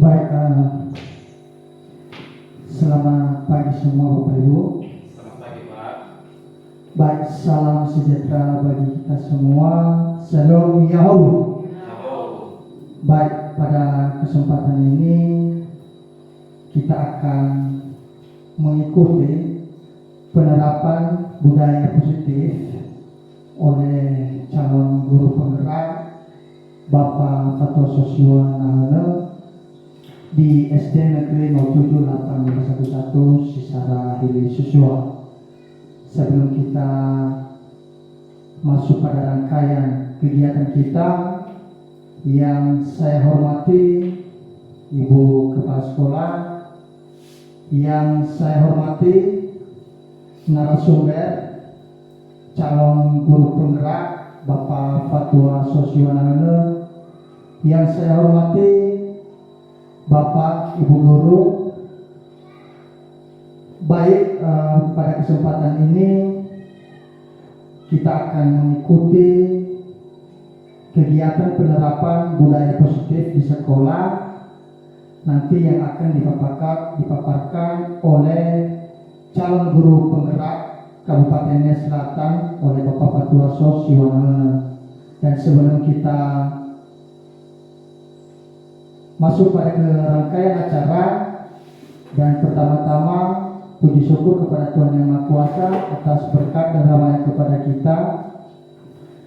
Baik, selamat pagi semua Bapak Ibu. Selamat pagi Pak. Baik, salam sejahtera bagi kita semua. Shalom Yahoo. Baik, pada kesempatan ini kita akan mengikuti penerapan budaya positif oleh calon guru penggerak Bapak Fatwa Sosial Nahana di SD Negeri 07811 Sisara Hili Susua. Sebelum kita masuk pada rangkaian kegiatan kita, yang saya hormati Ibu Kepala Sekolah, yang saya hormati narasumber calon guru penggerak Bapak Fatwa Sosial Nahana, yang saya hormati Bapak Ibu Guru. Baik, pada kesempatan ini kita akan mengikuti kegiatan penerapan budaya positif di sekolah nanti yang akan dipaparkan oleh calon guru penggerak Kabupaten Nias Selatan oleh Bapak Fatwa Sosial Nahana. Dan sebelum kita masuk pada rangkaian acara, dan pertama-tama puji syukur kepada Tuhan Yang Maha Kuasa atas berkat dan rahmat kepada kita,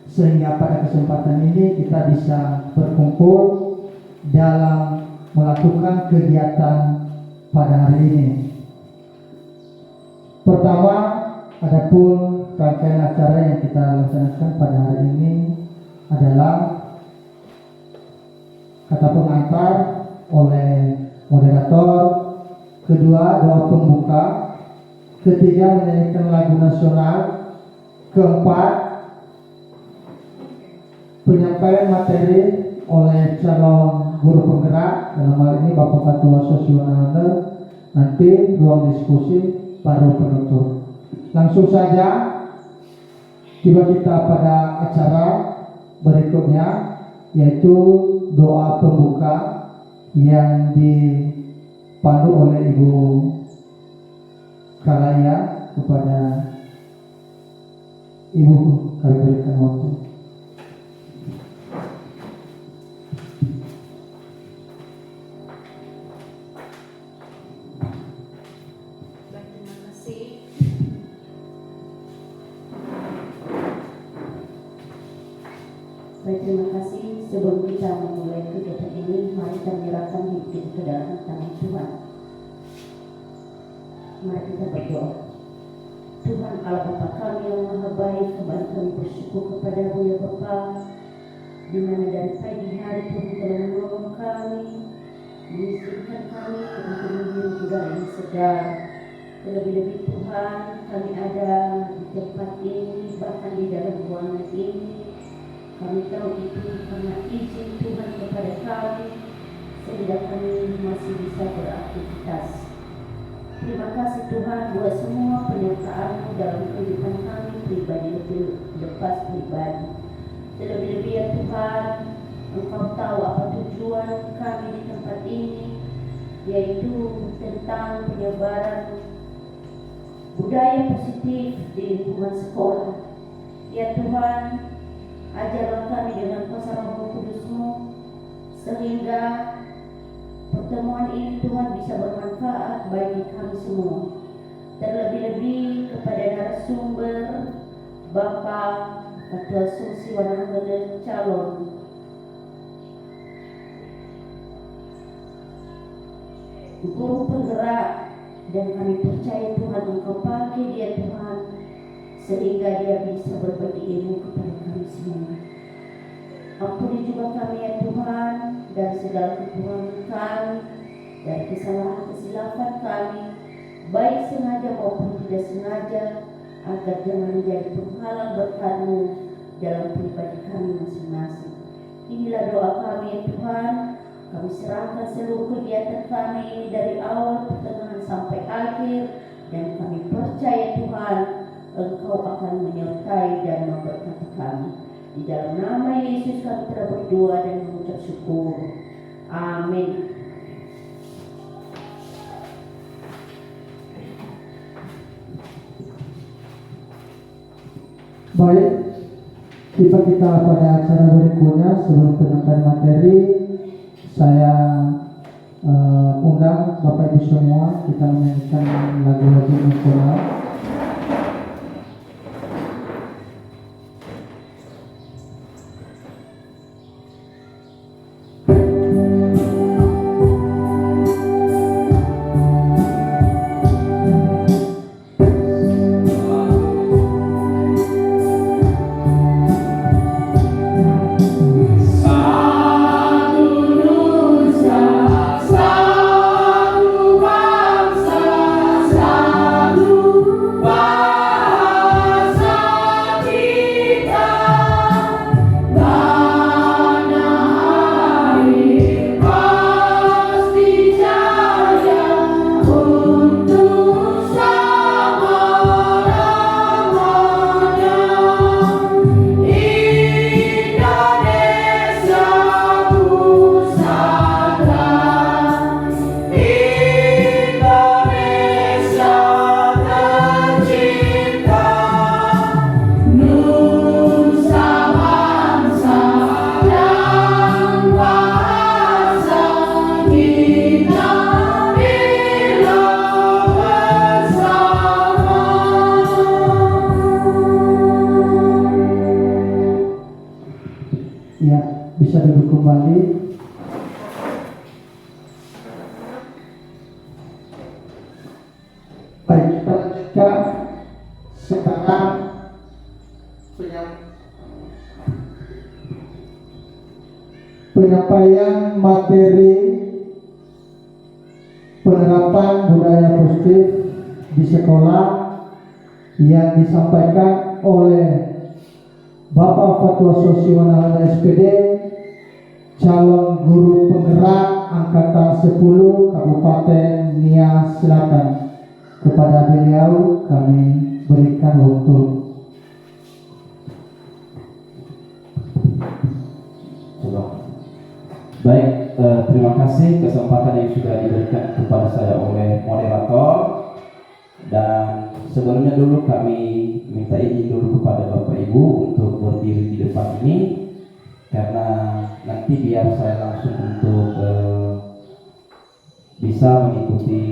sehingga pada kesempatan ini kita bisa berkumpul dalam melakukan kegiatan pada hari ini. Pertama, adapun rangkaian acara yang kita laksanakan pada hari ini adalah kata pengantar oleh moderator, kedua doa pembuka, ketiga menyanyikan lagu nasional, keempat penyampaian materi oleh calon guru penggerak, dalam hal ini Bapak Fatwa Sosial Nahana, nanti ruang diskusi baru penutup. Langsung saja tiba kita pada acara berikutnya, yaitu doa pembuka yang dipandu oleh Ibu Kalaya. Kepada Ibu kami berikan waktu. Baik, terima kasih. Sebelum kita memulai kegiatan ini, mari kita menyerahkan hidup kita ke dalam tangan Tuhan. Mari kita berdoa. Tuhan Allah Bapa kami yang Maha Baik, kembali kami bersyukur kepada-Mu ya Bapa, di mana dari pagi hari Tuhan telah menolong kami, mengizinkan kami untuk menghirup udara yang segar. Terlebih-lebih Tuhan, kami ada di tempat ini, bahkan di dalam ruangan ini. Kami tahu itu karena izin Tuhan kepada kami, sehingga kami masih bisa beraktivitas. Terima kasih Tuhan buat semua penyertaan-Mu dalam kehidupan kami pribadi lepas pribadi. Terlebih-lebih ya Tuhan, Engkau tahu apa tujuan kami di tempat ini, yaitu tentang penyebaran budaya positif di lingkungan sekolah. Ya Tuhan, ajarlah kami dengan kuasa Roh Kudus-Mu, sehingga pertemuan ini Tuhan bisa bermanfaat bagi kami semua. Terlebih-lebih kepada narasumber Bapak Fatwa Sosial Nahana, calon guru penggerak, dan kami percaya Tuhan Engkau pakai dia Tuhan, sehingga dia bisa berbagi ilmu kepada kami semua. Ampuni juga kami ya Tuhan dari segala kekurangan kami, dari kesalahan kesilapan kami, baik sengaja maupun tidak sengaja, agar jangan menjadi penghalang berkat-Mu dalam pribadi kami masing-masing. Inilah doa kami ya Tuhan. Kami serahkan seluruh kegiatan kami ini dari awal, pertengahan sampai akhir, dan kami percaya Tuhan Engkau akan menyertai dan memberkati kami. Di dalam nama Yesus kami telah berdoa dan mengucap syukur. Amin. Baik, kita pada acara berikutnya. Sebelum penyampaian materi, saya undang Bapak Ibu semua, kita menyanyikan lagu-lagu nasional. Ya, bisa duduk kembali. Baik, kita lanjutkan sekarang penyampaian materi penerapan budaya positif di sekolah yang disampaikan oleh Bapak Fatwa Sosial SPD, calon guru penggerak angkatan 10 Kabupaten Nias Selatan. Kepada beliau kami berikan waktu. Baik, terima kasih kesempatan yang sudah diberikan kepada saya oleh moderator. Dan sebelumnya dulu kami minta izin dulu kepada Bapak Ibu untuk berdiri di depan ini, karena nanti biar saya langsung untuk bisa mengikuti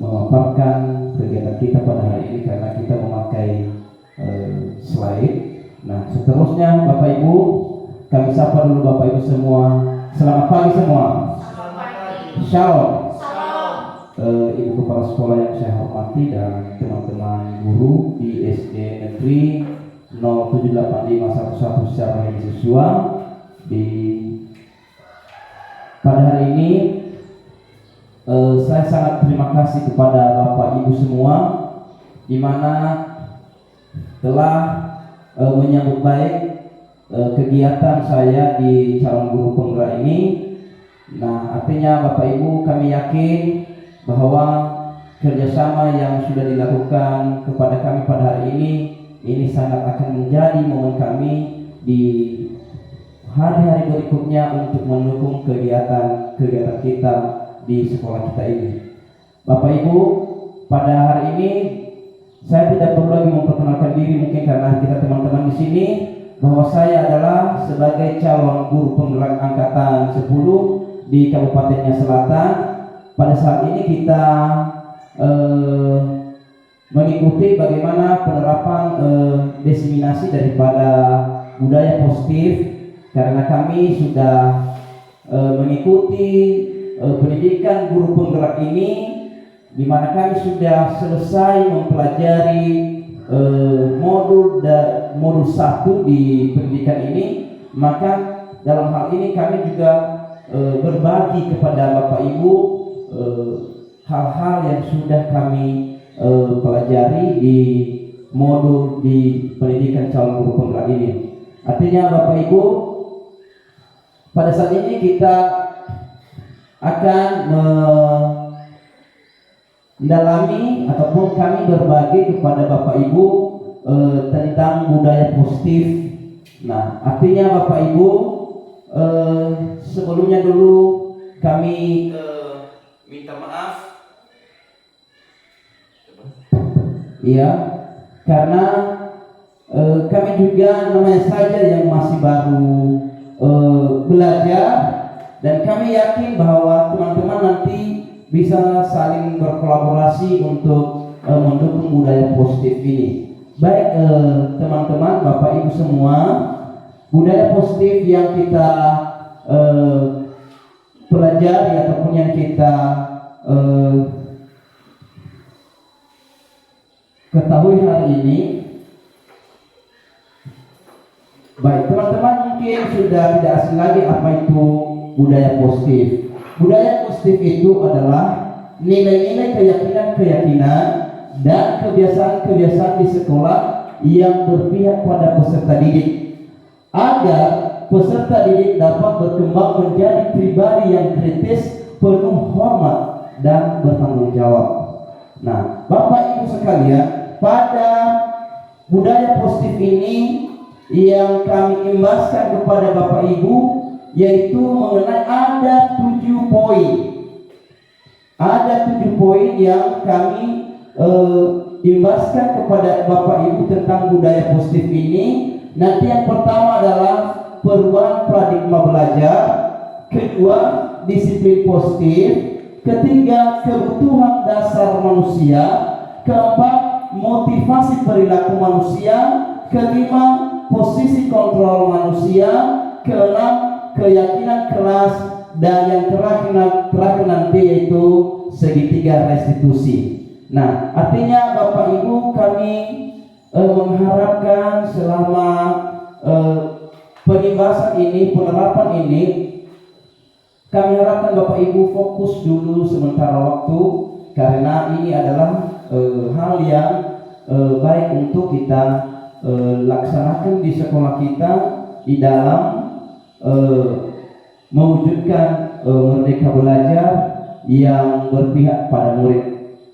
memaparkan kegiatan kita pada hari ini, karena kita memakai slide. Nah, seterusnya Bapak Ibu, kami sapa dulu Bapak Ibu semua. Selamat pagi semua. Shalom. Ibu kepala sekolah yang saya hormati dan teman-teman guru di SD Negeri 078511 secara siswa. Pada hari ini saya sangat terima kasih kepada Bapak Ibu semua, di mana telah menyambut baik kegiatan saya di calon guru penggerak ini. Nah, artinya Bapak Ibu, kami yakin bahwa kerjasama yang sudah dilakukan kepada kami pada hari ini sangat akan menjadi momen kami di hari-hari berikutnya untuk mendukung kegiatan kita di sekolah kita ini. Bapak Ibu, pada hari ini saya tidak perlu lagi memperkenalkan diri, mungkin karena kita teman-teman di sini, bahwa saya adalah sebagai calon guru penggerak angkatan 10 di Kabupaten Nias Selatan. Pada saat ini kita mengikuti bagaimana penerapan diseminasi daripada budaya positif, karena kami sudah mengikuti pendidikan guru penggerak ini, di mana kami sudah selesai mempelajari modul 1 di pendidikan ini. Maka dalam hal ini kami juga berbagi kepada Bapak Ibu hal-hal yang sudah kami pelajari di modul di pendidikan calon guru penggerak ini. Artinya Bapak Ibu, pada saat ini kita akan mendalami ataupun kami berbagi kepada Bapak Ibu tentang budaya positif. Nah, artinya Bapak Ibu, sebelumnya dulu kami minta maaf, ya, karena kami juga namanya saja yang masih baru belajar, dan kami yakin bahwa teman-teman nanti bisa saling berkolaborasi untuk mendukung budaya positif ini. Baik teman-teman, Bapak Ibu semua, budaya positif yang kita pelajari ataupun yang kita ketahui hari ini. Baik teman-teman, mungkin sudah tidak asing lagi apa itu budaya positif. Budaya positif itu adalah nilai-nilai keyakinan-keyakinan dan kebiasaan-kebiasaan di sekolah yang berpihak pada peserta didik, agar peserta didik dapat berkembang menjadi pribadi yang kritis, penuh hormat dan bertanggung jawab. Nah, Bapak Ibu sekalian, pada budaya positif ini yang kami imbaskan kepada Bapak Ibu, yaitu mengenai ada 7 poin. Ada 7 poin yang kami imbaskan kepada Bapak Ibu tentang budaya positif ini. Nanti yang pertama adalah perubahan paradigma belajar, kedua disiplin positif, ketiga kebutuhan dasar manusia, keempat motivasi perilaku manusia, kelima posisi kontrol manusia, keenam keyakinan keras, dan yang terakhir nanti yaitu segitiga restitusi. Nah, artinya Bapak Ibu, kami mengharapkan selama penimbasan ini, penerapan ini, kami harapkan Bapak Ibu fokus dulu sementara waktu, karena ini adalah hal yang baik untuk kita laksanakan di sekolah kita di dalam mewujudkan merdeka belajar yang berpihak pada murid.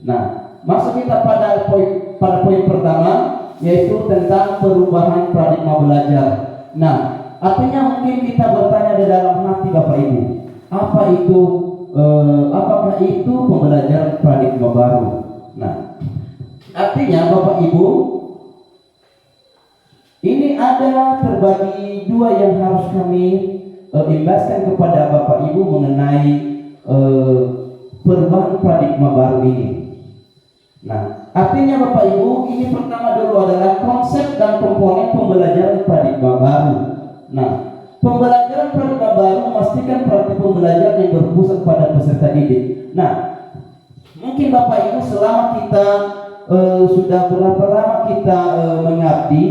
Nah, masuk kita pada poin pertama, yaitu tentang perubahan paradigma belajar. Nah, artinya mungkin kita bertanya di dalam hati Bapak Ibu, apakah itu pembelajaran paradigma baru? Nah, artinya Bapak Ibu, ini ada terbagi dua yang harus kami imbaskan kepada Bapak Ibu mengenai perubahan paradigma baru ini. Nah, artinya Bapak Ibu, ini pertama dulu adalah konsep dan komponen pembelajaran paradigma baru. Nah, pembelajaran paradigma baru memastikan praktik pembelajaran yang berpusat pada peserta didik. Nah, mungkin Bapak Ibu selama kita sudah berapa lama kita mengabdi,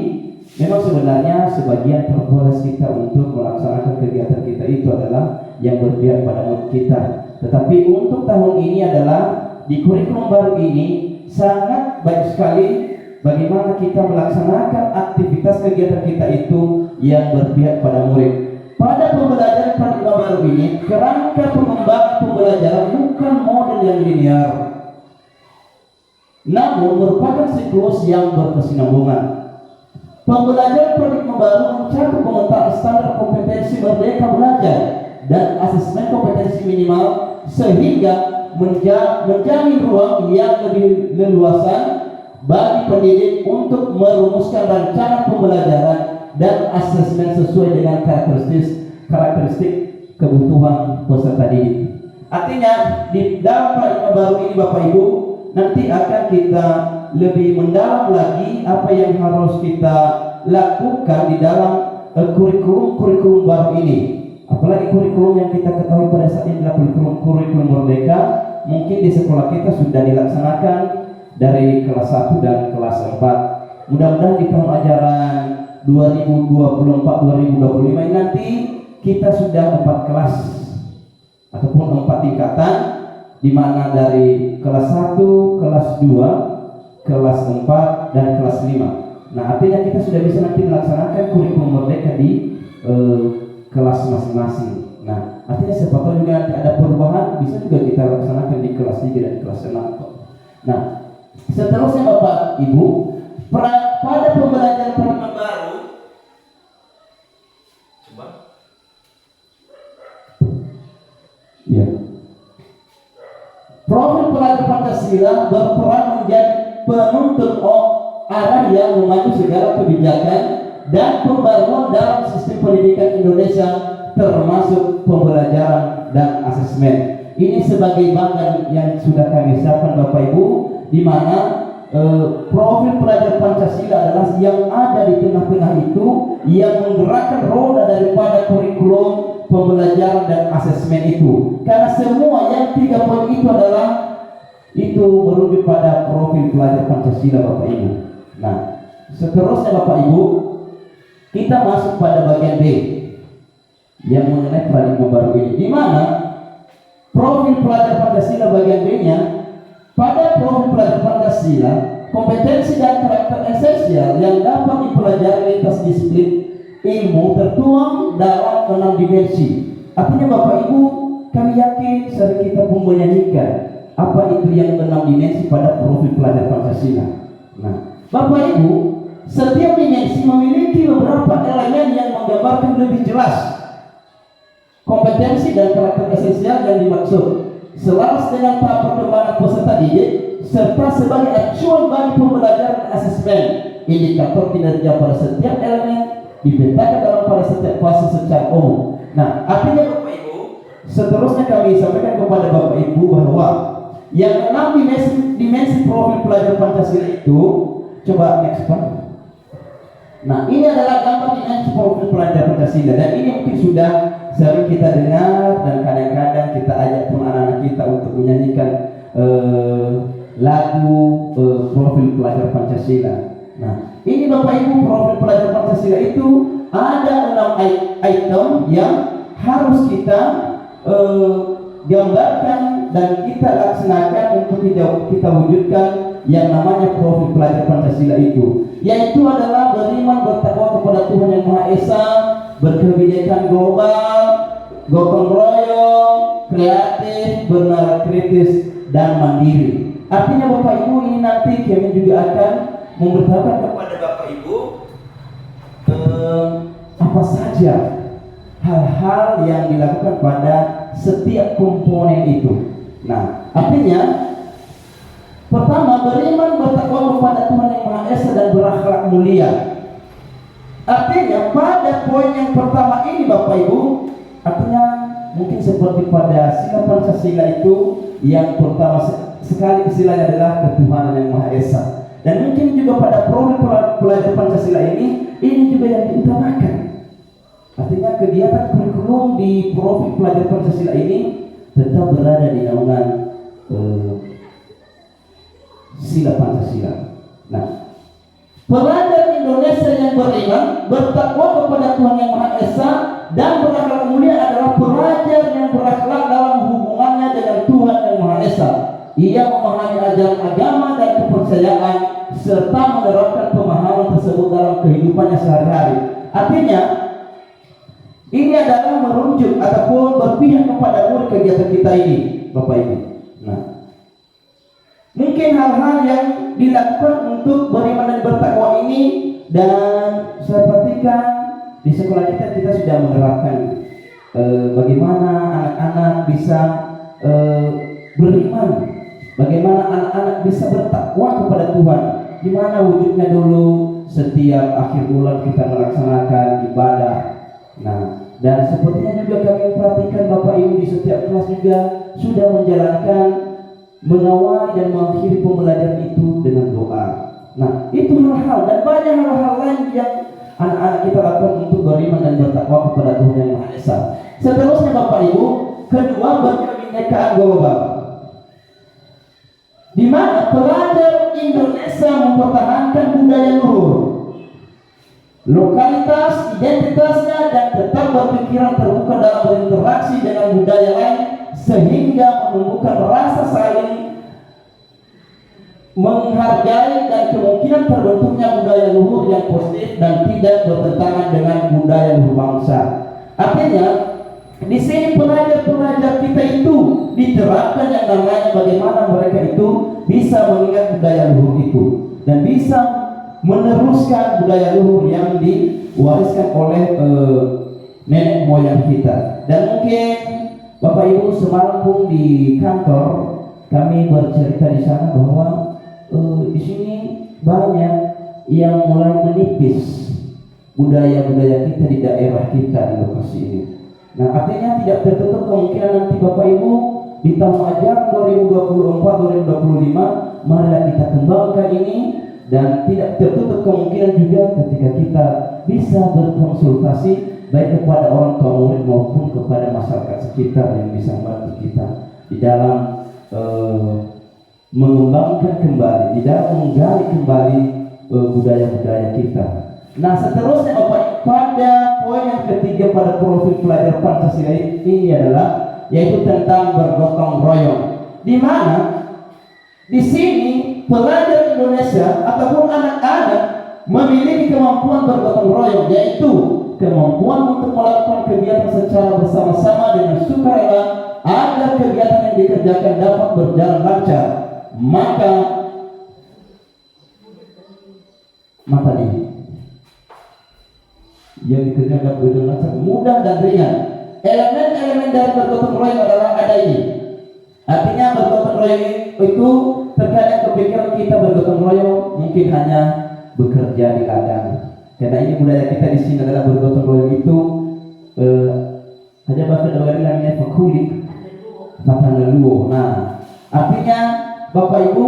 memang sebenarnya sebagian terpoles kita untuk melaksanakan kegiatan kita itu adalah yang berpihak pada murid kita. Tetapi untuk tahun ini adalah di kurikulum baru ini sangat baik sekali bagaimana kita melaksanakan aktivitas kegiatan kita itu yang berpihak pada murid. Pada pembelajaran paradigma baru ini, kerangka pengembangan pembelajaran bukan model yang linear, namun merupakan siklus yang berkesinambungan. Pembelajaran paradigma baru mencakup pemetaan standar kompetensi merdeka belajar dan asesmen kompetensi minimal, sehingga menjamin ruang yang lebih leluasa bagi pendidik untuk merumuskan rancangan pembelajaran dan asesmen sesuai dengan karakteristik kebutuhan peserta didik. Artinya di dalam paradigma baru ini Bapak Ibu, nanti akan kita lebih mendalam lagi apa yang harus kita lakukan di dalam kurikulum baru ini. Apalagi kurikulum yang kita ketahui pada saat ini adalah kurikulum merdeka. Mungkin di sekolah kita sudah dilaksanakan dari kelas 1 dan kelas 4. Mudah-mudahan di tahun ajaran 2024-2025 ini nanti kita sudah 4 kelas ataupun 4 tingkatan, di mana dari kelas 1, kelas 2, kelas 4 dan kelas 5. Nah, artinya kita sudah bisa nanti melaksanakan kurikulum merdeka di kelas masing-masing. Nah, artinya siapa tahu juga nanti ada perubahan, bisa juga kita laksanakan di kelas 3 dan kelas 6. Nah, seterusnya Bapak Ibu, pada pembelajaran paradigma baru, coba, ya, profil pelajar Pancasila berperan menjadi penuntun arah yang memacu segala kebijakan dan pembaruan dalam sistem pendidikan Indonesia, termasuk pembelajaran dan asesmen. Ini sebagai bagian yang sudah kami siapkan Bapak Ibu, di mana profil pelajar Pancasila adalah yang ada di tengah-tengah itu, yang menggerakkan roda daripada kurikulum pembelajaran dan asesmen itu. Karena semua yang 3 poin itu adalah itu merujuk pada profil pelajar Pancasila Bapak Ibu. Nah, seterusnya Bapak Ibu, kita masuk pada bagian B yang mengenai paradigma baru ini, di mana profil pelajar Pancasila bagian B-nya, pada profil pelajar Pancasila, kompetensi dan karakter esensial yang dapat dipelajari lintas disiplin ilmu tertuang dalam 6 dimensi. Artinya Bapak Ibu, kami yakin sering kita pun menyanyikan apa itu yang 6 dimensi pada profil pelajar Pancasila. Nah, Bapak Ibu, setiap dimensi memiliki beberapa elemen yang menggambarkan lebih jelas kompetensi dan karakter esensial yang dimaksud, selaras dengan tahap perkembangan peserta didik, serta sebagai acuan bagi pembelajaran asesmen. Indikator kinerja pada setiap elemen dipetakan dalam pada setiap fase secara umum. Nah, artinya Bapak Ibu, seterusnya kami sampaikan kepada Bapak Ibu bahwa yang 6 dimensi profil pelajar Pancasila itu, coba next Pak. Nah, ini adalah gambar dimensi profil pelajar Pancasila, dan ini mungkin sudah sering kita dengar, dan kadang-kadang kita ajak pun anak-anak kita untuk menyanyikan lagu profil pelajar Pancasila. Nah, ini Bapak Ibu, profil pelajar Pancasila itu ada 6 item yang harus kita gambarkan dan kita laksanakan untuk kita wujudkan yang namanya profil pelajar Pancasila itu, yaitu adalah beriman bertakwa kepada Tuhan Yang Maha Esa, berkebinekaan global, gotong royong, kreatif, bernalar kritis, dan mandiri. Artinya Bapak Ibu, ini nanti kami juga akan memberitahukan kepada Bapak Ibu apa saja hal-hal yang dilakukan pada setiap komponen itu. Nah, artinya pertama, beriman bertakwa kepada Tuhan Yang Maha Esa dan berakhlak mulia. Artinya pada poin yang pertama ini Bapak Ibu, artinya mungkin seperti pada sila Pancasila itu, yang pertama sekali istilahnya adalah ketuhanan Yang Maha Esa. Dan mungkin juga pada profil pelajar Pancasila ini juga yang diutamakan. Artinya kegiatan kurikulum di profil pelajar Pancasila ini tetap berada di naungan sila Pancasila. Nah, pelajar Indonesia yang beriman, bertakwa kepada Tuhan Yang Maha Esa dan berakhlak mulia adalah pelajar yang berakhlak dalam hubungannya dengan Tuhan Yang Maha Esa. Ia memahami ajaran agama dan kepercayaan serta menerapkan pemahaman tersebut dalam kehidupannya sehari-hari. Artinya, ini adalah merujuk ataupun berpihak kepada murid kegiatan kita ini, Bapak Ibu. Nah, mungkin hal-hal yang dilakukan untuk beriman dan bertakwa ini, dan saya perhatikan di sekolah kita sudah menerapkan bagaimana anak-anak bisa beriman, bagaimana anak-anak bisa bertakwa kepada Tuhan. Di mana wujudnya dulu, setiap akhir bulan kita melaksanakan ibadah. Nah, dan sepertinya juga kami perhatikan Bapak Ibu di setiap kelas juga sudah menjalankan, mengawali dan mengakhiri pembelajaran itu dengan doa. Nah, itu hal-hal dan banyak hal-hal lain yang anak-anak kita lakukan untuk beriman dan bertakwa kepada Tuhan Yang Maha Esa. Seterusnya Bapak Ibu, kedua, berkebinekaan global, di mana pelajar Indonesia mempertahankan budaya luhur, lokalitas, identitasnya, dan tetap berpikiran terbuka dalam berinteraksi dengan budaya lain, sehingga menumbuhkan rasa saling menghargai dan kemungkinan terbentuknya budaya luhur yang positif dan tidak bertentangan dengan budaya luhur bangsa. Artinya, di sini pelajar-pelajar kita itu diterapkan yang namanya bagaimana mereka itu bisa mengingat budaya luhur itu dan bisa meneruskan budaya luhur yang diwariskan oleh nenek moyang kita. Dan mungkin Bapak Ibu semalam pun di kantor kami bercerita di sana bahwa di sini banyak yang mulai menipis budaya-budaya kita di daerah kita di lokasi ini. Nah, artinya tidak tertutup kemungkinan nanti Bapak Ibu di tahun ajaran 2024-2025 marilah kita kembangkan ini, dan tidak tertutup kemungkinan juga ketika kita bisa berkonsultasi baik kepada orang tua murid maupun kepada masyarakat sekitar yang bisa membantu kita di dalam mengembangkan kembali, di dalam menggali kembali budaya-budaya kita. Nah, seterusnya Bapak, pada poin yang ketiga pada profil pelajar Pancasila ini adalah yaitu tentang bergotong royong, di mana di sini pelajar Indonesia ataupun anak-anak memiliki kemampuan bergotong royong, yaitu kemampuan untuk melakukan kegiatan secara bersama-sama dengan sukarela agar kegiatan yang dikerjakan dapat berjalan lancar. Maka ini yang dikerjakan dapat berjalan lancar, mudah dan ringan. Elemen-elemen dari bergotong royong adalah ada ini. Artinya bergotong royong itu terkadang kepikiran kita bergotong royong mungkin hanya bekerja di ladang. Karena ini budaya kita di sini adalah bergotong royong itu ada bahasa Jawa namanya fakulik, fatanaluo. Nah, artinya Bapak Ibu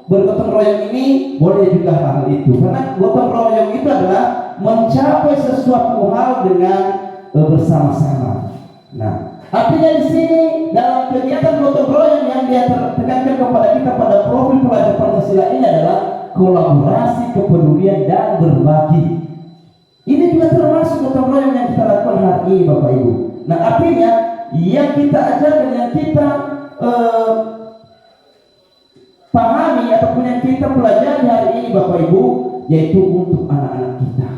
bergotong royong ini boleh juga hal itu, karena gotong royong itu adalah mencapai sesuatu hal dengan bersama-sama. Nah, artinya di sini dalam kegiatan gotong royong yang dia tekankan kepada kita pada profil pelajar Pancasila ini adalah kolaborasi, kepedulian, dan berbagi. Ini juga termasuk gotong royong yang kita lakukan hari ini, Bapak Ibu. Nah, artinya yang kita ajarkan, yang kita pahami ataupun yang kita pelajari hari ini, Bapak Ibu, yaitu untuk anak-anak kita.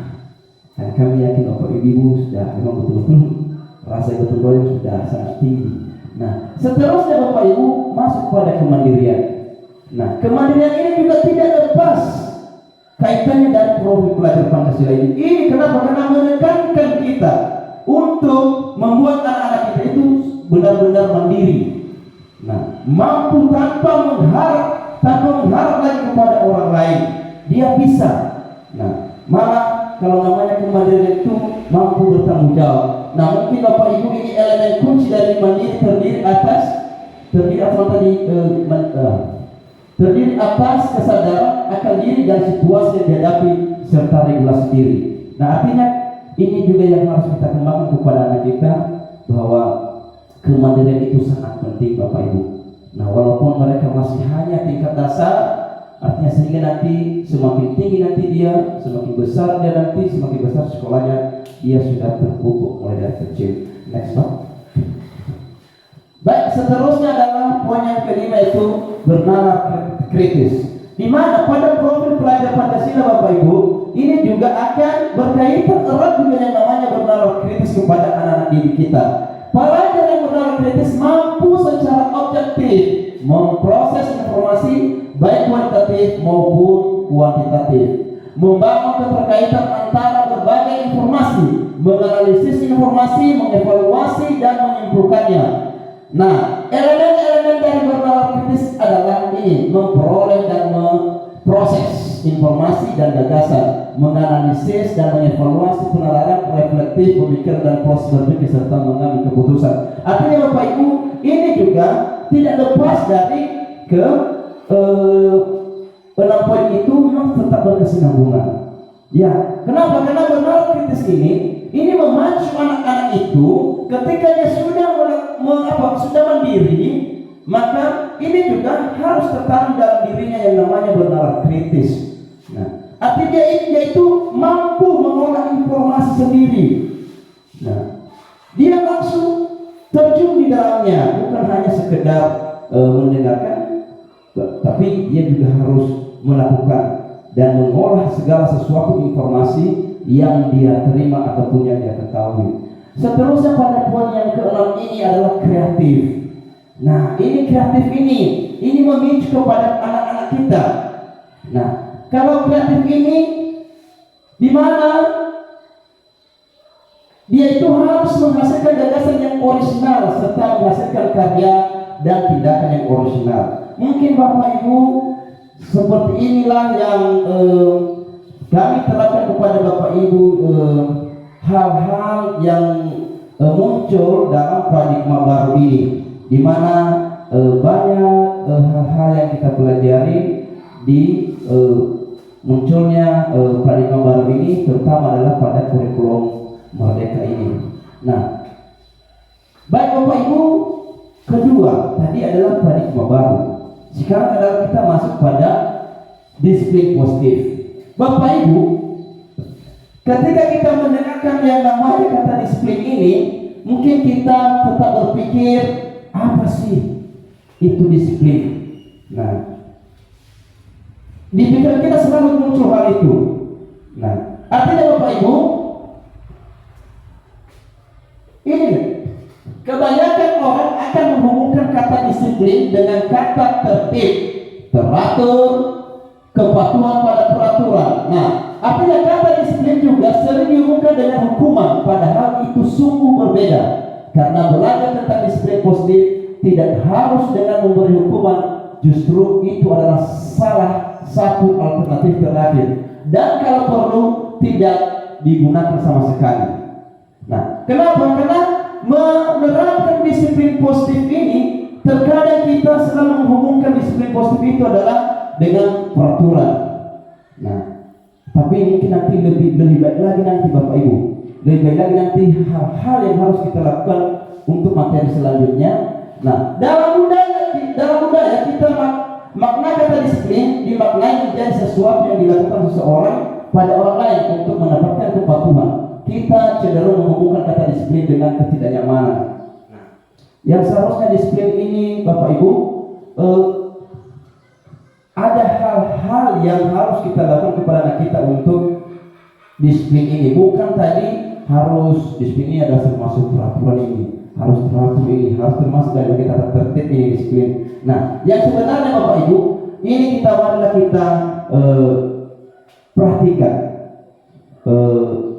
Dan kami yakin Bapak Ibu sudah memang betul-betul rasa gotong royong sudah sangat tinggi. Nah, seterusnya Bapak Ibu masuk pada kemandirian. Nah, kemandirian ini juga tidak lepas kaitannya dari profil pelajar Pancasila ini. Ini kenapa? Karena menekankan kita untuk membuat anak-anak kita itu benar-benar mandiri. Nah, mampu tanpa mengharap lagi kepada orang lain. Dia bisa. Nah, malah kalau namanya kemandirian itu mampu bertanggung jawab. Nah, mungkin Bapak Ibu ini elemen kunci dari mandiri terdiri atas kesadaran akan diri dan situasi yang dihadapi serta regulasi diri. Nah, artinya ini juga yang harus kita kembangkan kepada anak kita, bahwa kemandirian itu sangat penting, Bapak Ibu. Nah, walaupun mereka masih hanya tingkat dasar, artinya sehingga nanti semakin tinggi nanti dia, semakin besar dia nanti, semakin besar sekolahnya, dia sudah terpupuk mulai dari kecil. Next Pak. Baik, seterusnya adalah poin yang kelima, yaitu bernalar kritis. Di mana pada profil pelajar Pancasila, Bapak Ibu, ini juga akan berkaitan erat juga yang namanya bernalar kritis kepada anak-anak didik kita. Pelajar yang bernalar kritis mampu secara objektif memproses informasi baik kualitatif maupun kuantitatif, membangun keterkaitan antara berbagai informasi, menganalisis informasi, mengevaluasi, dan menyimpulkannya. Nah, elemen-elemen dari bernalar kritis adalah ini: memperoleh dan memproses informasi dan gagasan, menganalisis dan mengevaluasi, penalaran, reflektif, pemikiran dan proses berpikir, serta mengambil keputusan. Artinya Bapak Ibu, ini juga tidak lepas dari enam poin itu memang tetap berkesinambungan. Ya, kenapa? Karena bernalar kritis ini memacu anak-anak itu ketika dia sudah mandiri, maka ini juga harus tertanam dalam dirinya yang namanya bernalar kritis. Nah, artinya dia itu mampu mengolah informasi sendiri. Nah, dia langsung terjun di dalamnya, bukan hanya sekedar mendengarkan, tapi dia juga harus melakukan dan mengolah segala sesuatu informasi yang dia terima ataupun yang dia ketahui. Seterusnya pada poin yang keenam ini adalah kreatif. Nah, ini kreatif ini memicu kepada anak-anak kita. Nah, kalau kreatif ini di mana dia itu harus menghasilkan gagasan yang orisinal serta menghasilkan karya dan tindakan yang orisinal. Mungkin Bapak Ibu seperti inilah yang kami terapkan kepada Bapak Ibu hal-hal yang muncul dalam paradigma baru ini, di mana banyak hal-hal yang kita pelajari di munculnya paradigma baru ini, terutama adalah pada kurikulum Merdeka ini. Nah, baik Bapak Ibu, kedua tadi adalah paradigma baru. Sekarang adalah kita masuk pada disiplin positif. Bapak Ibu, ketika kita mendengarkan yang namanya kata disiplin ini, mungkin kita tetap berpikir, apa sih itu disiplin? Nah, di pikiran kita selalu muncul hal itu. Nah, artinya Bapak Ibu, ini kebanyakan orang akan menghubungkan kata disiplin dengan kata tertib, teratur, kepatuhan pada peraturan. Nah, artinya kata disiplin juga sering dihubungkan dengan hukuman, padahal itu sungguh berbeda. Karena belajar tentang disiplin positif tidak harus dengan memberi hukuman, justru itu adalah salah satu alternatif terakhir, dan kalau perlu tidak digunakan sama sekali. Nah, kenapa? Karena menerapkan disiplin positif ini, terkadang kita selalu menghubungkan disiplin positif itu adalah dengan peraturan. Nah, tapi mungkin nanti lebih baik lagi nanti Bapak Ibu, lebih baik lagi nanti hal-hal yang harus kita lakukan untuk materi selanjutnya. Nah, dalam budaya kita makna kata disiplin dimaknai menjadi sesuatu yang dilakukan seseorang pada orang lain untuk mendapatkan kepatuhan. Kita cenderung menghubungkan kata disiplin dengan ketidaknyamanan. Nah, yang seharusnya disiplin ini Bapak Ibu, ada hal-hal yang harus kita lakukan kepada anak kita untuk disiplin ini. Bukan tadi harus disiplin ini adalah termasuk peraturan ini, harus teratur ini, harus termasuk dari kita tertib ini disiplin. Nah, yang sebenarnya Bapak Ibu, ini marilah kita perhatikan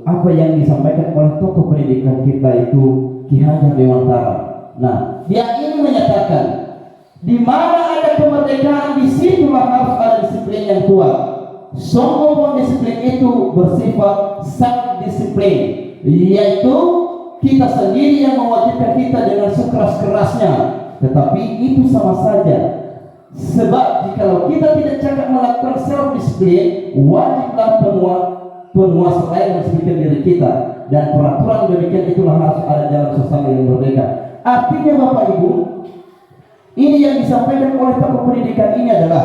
apa yang disampaikan oleh tokoh pendidikan kita itu Ki Hajar Dewantara. Nah, dia ini menyatakan, di mana ada kemerdekaan, di situlah harus ada disiplin yang kuat. Semua disiplin itu bersifat self disiplin, yaitu kita sendiri yang mewajibkan kita dengan sekeras-kerasnya. Tetapi itu sama saja, sebab jikalau kita tidak cakap melakukan self disiplin, wajiblah penguasa lain mendisiplinkan diri kita, dan peraturan demikian itulah harus ada dalam sosial yang merdeka. Artinya Bapak Ibu, ini yang disampaikan oleh tokoh pendidikan ini adalah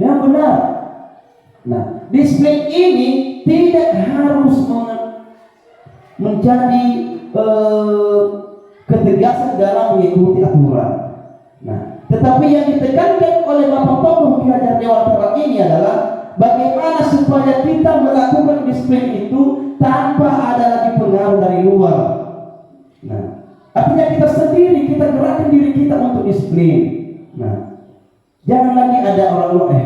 yang benar. Nah, disiplin ini tidak harus menjadi ketegasan dalam mengikuti aturan. Nah, tetapi yang ditekankan oleh Bapak Tokoh Ki Hajar Dewantara ini adalah bagaimana supaya kita melakukan disiplin itu tanpa ada lagi pengaruh dari luar. Nah, artinya kita sendiri, kita gerakan diri kita untuk disiplin. Nah, jangan lagi ada orang luar,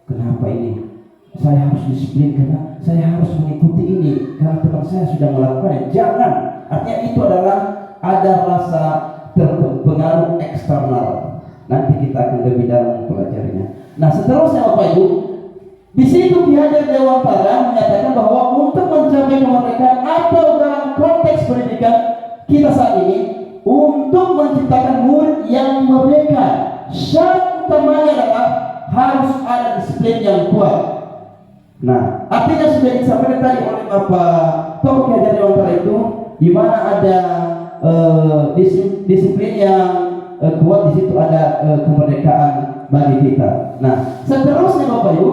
kenapa ini? Saya harus disiplin karena saya harus mengikuti ini, karena teman saya sudah melakukannya. Jangan. Artinya itu adalah ada rasa terpengaruh eksternal. Nanti kita akan lebih dalam mempelajarinya. Nah, seterusnya Bapak Ibu, di situ Ki Hajar Dewantara menyatakan bahwa untuk mencapai kemerdekaan atau dalam konteks pendidikan kita saat ini, untuk menciptakan murid yang merdeka, syarat utamanya adalah harus ada disiplin yang kuat. Nah, artinya sudah disampaikan tadi oleh Bapak Tokoh Ki Hajar Dewantara itu, di mana ada disiplin yang kuat, di situ ada kemerdekaan bagi kita. Nah, seterusnya Bapak Ibu,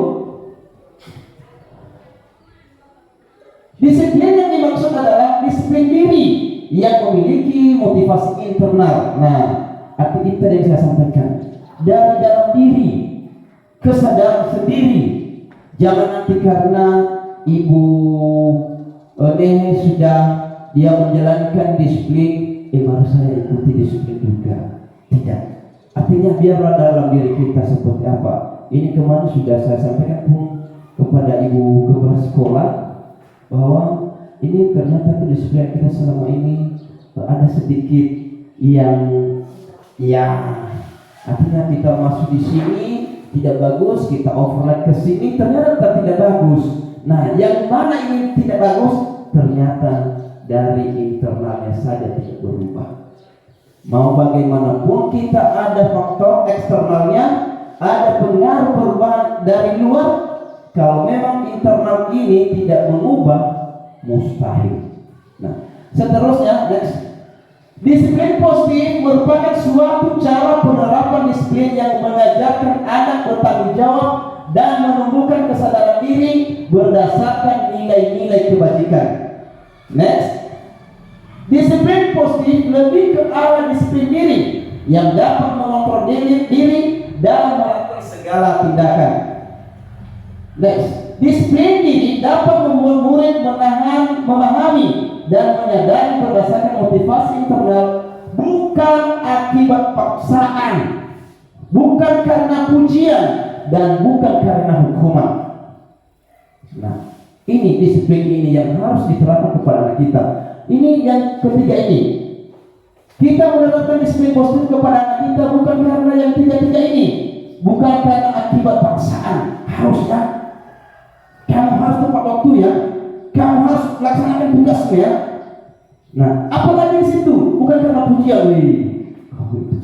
disiplin yang dimaksud adalah disiplin diri yang memiliki motivasi internal. Nah, arti itu yang saya sampaikan, dari dalam diri, kesadaran sendiri. Jangan nanti karena Ibu sudah dia menjalankan disiplin, harus saya ikuti disiplin juga. Tidak. Artinya biarlah dalam diri kita seperti apa. Ini kemarin sudah saya sampaikan pun kepada Ibu kepala sekolah, bahwa ini ternyata kedisiplinan kita selama ini ada sedikit yang artinya kita masuk di sini tidak bagus, kita overlap ke sini ternyata tidak bagus. Nah, yang mana ini tidak bagus, ternyata dari internalnya saja tidak berubah. Mau bagaimanapun kita ada faktor eksternalnya, ada pengaruh perubahan dari luar, kalau memang internal ini tidak mengubah, mustahil. Nah, seterusnya, next. Disiplin positif merupakan suatu cara penerapan disiplin yang mengajarkan anak bertanggung jawab dan menumbuhkan kesadaran diri berdasarkan nilai-nilai kebajikan. Next. Disiplin positif lebih ke arah disiplin diri yang dapat mengontrol diri dalam melakukan segala tindakan. Next. Disiplin diri dapat membuat murid memahami dan menyadari berdasarkan motivasi internal, bukan akibat paksaan, bukan karena pujian, dan bukan karena hukuman. Nah, ini disiplin ini yang harus diterapkan kepada anak kita. Ini yang ketiga ini. Kita menerapkan disiplin positif kepada anak kita bukan karena yang tiga-tiga ini, bukan karena akibat paksaan. Harusnya kamu harus tepat waktu ya, kamu harus laksanakan tugasmu ya. Nah, apalagi di situ bukan karena pujian, kamu itu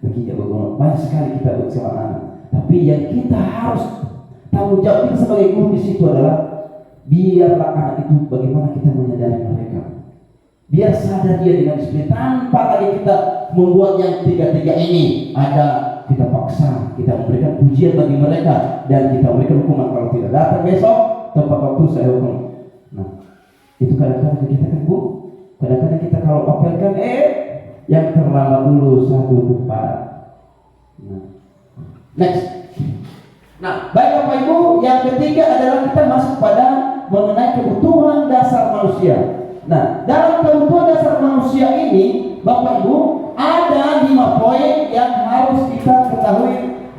begitu bagaimana banyak sekali kita bersama anak. Tapi yang kita harus tanggung jawab kita sebagai guru di situ adalah biarlah anak itu bagaimana kita menyadari mereka. Biar sadar dia dengan disiplin tanpa lagi kita membuat yang tiga-tiga ini. Ada kita paksa, kita memberikan pujian bagi mereka dan kita memberikan hukuman kalau tidak datang besok tempat waktu saya hukum. Nah, itu kadang-kadang kita kan Bu, kadang-kadang kita kalau apelkan yang terlambat dulu satu depan. Nah, next. Nah, baik Bapak Ibu, yang ketiga adalah kita masuk pada mengenai kebutuhan dasar manusia. Nah, dalam kebutuhan dasar manusia ini, Bapak Ibu, ada 5 poin yang harus kita ketahui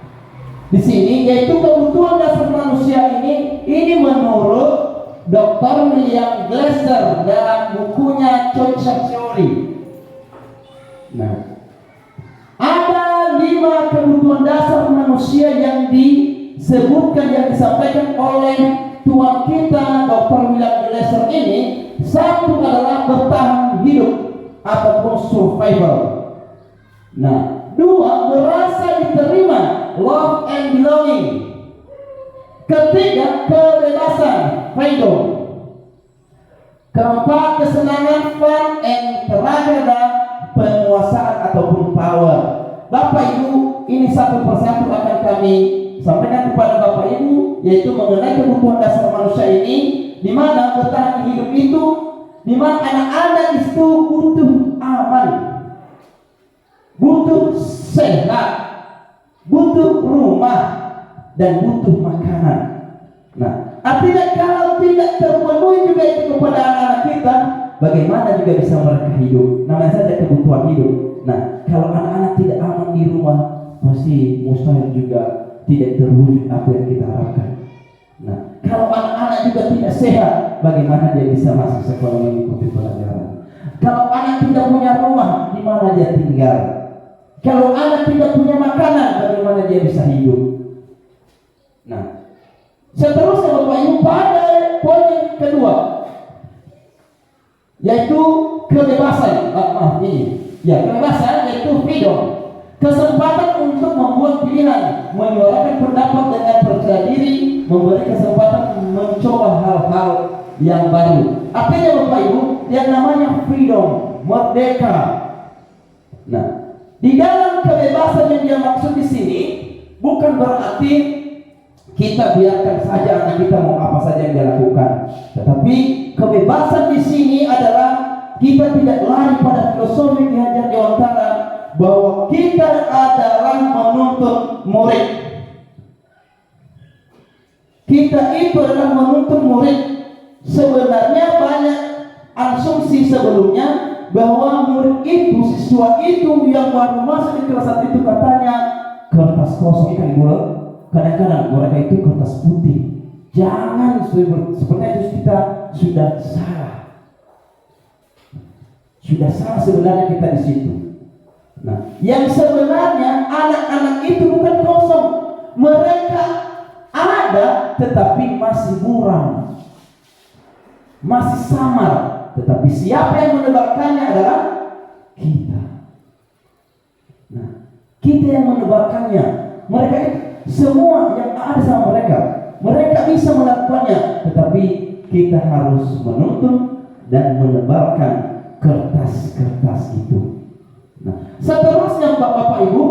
di sini, yaitu kebutuhan dasar manusia ini menurut Dr. William Glasser dalam bukunya Social Theory. Nah, ada 5 kebutuhan dasar manusia yang disebutkan, yang disampaikan oleh Tuhan kita Dr. William Glasser ini. Satu adalah bertahan hidup ataupun survival. Nah, 2 merasa diterima, love and belonging. Ketiga, kebebasan, freedom. Keempat, kesenangan, fun, and terakhir adalah penguasaan ataupun power. Bapak Ibu, ini satu persatu akan kami sampaikan kepada Bapak Ibu, yaitu mengenai kebutuhan dasar manusia ini, di mana bertahan hidup itu, di mana anak-anak itu butuh aman, butuh sehat, butuh rumah, dan butuh makanan. Nah, artinya kalau tidak terpenuhi juga itu kepada anak-anak kita, bagaimana juga bisa mereka hidup? Namanya saja kebutuhan hidup. Nah, kalau anak-anak tidak aman di rumah, pasti mustahil juga tidak terwujud apa yang kita harapkan. Nah, kalau anak-anak juga tidak sehat, bagaimana dia bisa masuk sekolah mengikuti pelajaran? Kalau anak tidak punya rumah, di mana dia tinggal? Kalau anak tidak punya makanan, bagaimana dia bisa hidup? Nah, seterusnya Bapak Ibu, pada poin yang kedua, yaitu kebebasan. Kebebasan yaitu freedom. Kesempatan untuk membuat pilihan, menyuarakan pendapat dengan percaya diri, memberi kesempatan mencoba hal-hal yang baru. Artinya Bapak Ibu, yang namanya freedom, merdeka. Nah, di dalam kebebasan yang dia maksud di sini bukan berarti kita biarkan saja anak kita mau apa saja yang dia lakukan. Tetapi kebebasan di sini adalah kita tidak lari pada filosofi diajar di antara bahwa kita adalah menuntut murid. Kita itu adalah menuntut murid. Sebenarnya banyak asumsi sebelumnya bahwa murid itu, siswa itu yang baru masuk di kelas 1 itu katanya kertas kosong ikan bulat. Kadang-kadang mereka itu kertas putih. Jangan seperti itu, kita sudah salah. Sudah salah sebenarnya kita di situ. Nah, yang sebenarnya anak-anak itu bukan kosong. Mereka ada ada tetapi masih buram, masih samar. Tetapi siapa yang menebarkannya adalah kita. Nah, kita yang menebarkannya. Mereka itu semua yang ada sama mereka bisa melakukannya, tetapi kita harus menuntun dan menebarkan kertas-kertas itu. Nah, seterusnya Bapak Ibu,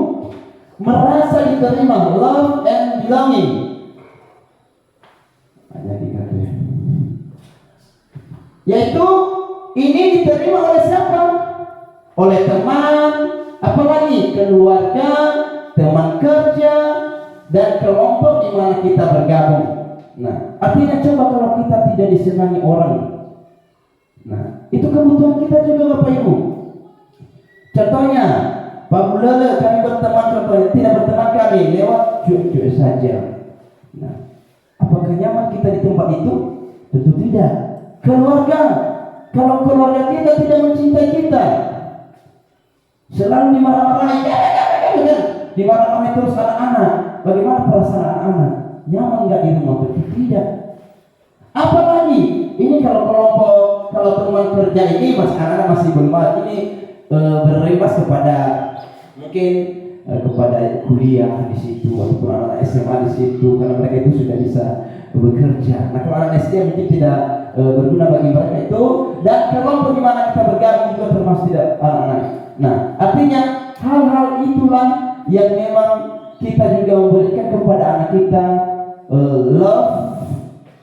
merasa diterima, love and belonging. Yaitu ini diterima oleh siapa? Oleh teman, apalagi keluarga, teman kerja, dan kelompok di mana kita bergabung. Nah, artinya coba kalau kita tidak disenangi orang. Nah, itu kebutuhan kita juga Bapak Ibu. Contohnya, Pak Bulele kami berteman, contohnya tidak berteman kami lewat cuek-cuek saja. Nah, apakah nyaman kita di tempat itu? Tentu tidak. Keluarga, kalau keluarga kita tidak mencintai kita, selalu dimarah-marahi, dimarah-marahi terus anak-anak. Bagaimana perasaan anak-anak? Nyaman nggak di rumah? Tentu tidak. Apalagi ini kalau kelompok, kalau teman kerja ini anak-anak masih belum ini berimbas kepada mungkin kepada kuliah di situ ataupun anak SMA di situ, karena mereka itu sudah bisa bekerja. Nah, kalau anak SD mungkin tidak berguna bagi mereka itu, dan kelompok di mana kita bergabung juga termasuk tidak anak-anak. Nah, artinya hal-hal itulah yang memang kita juga memberikan kepada anak kita love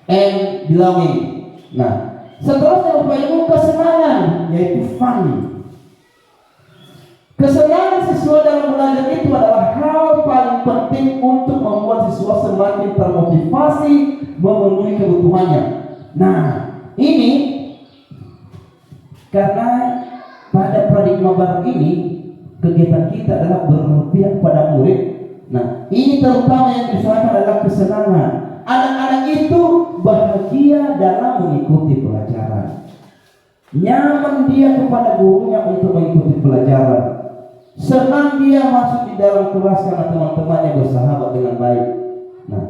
and belonging. Nah, seterusnya Bapak Ibu, kesenangan, yaitu fun. Kesenangan siswa dalam belajar itu adalah hal paling penting untuk membuat siswa semakin termotivasi memenuhi kebutuhannya. Nah, ini karena pada paradigma baru ini kegiatan kita adalah berpihak pada murid. Nah, ini terutama yang diusahakan adalah kesenangan. Anak-anak itu bahagia dalam mengikuti pelajaran. Nyaman dia kepada gurunya untuk mengikuti pelajaran. Senang dia masuk di dalam kelas karena teman-temannya bersahabat dengan baik. Nah,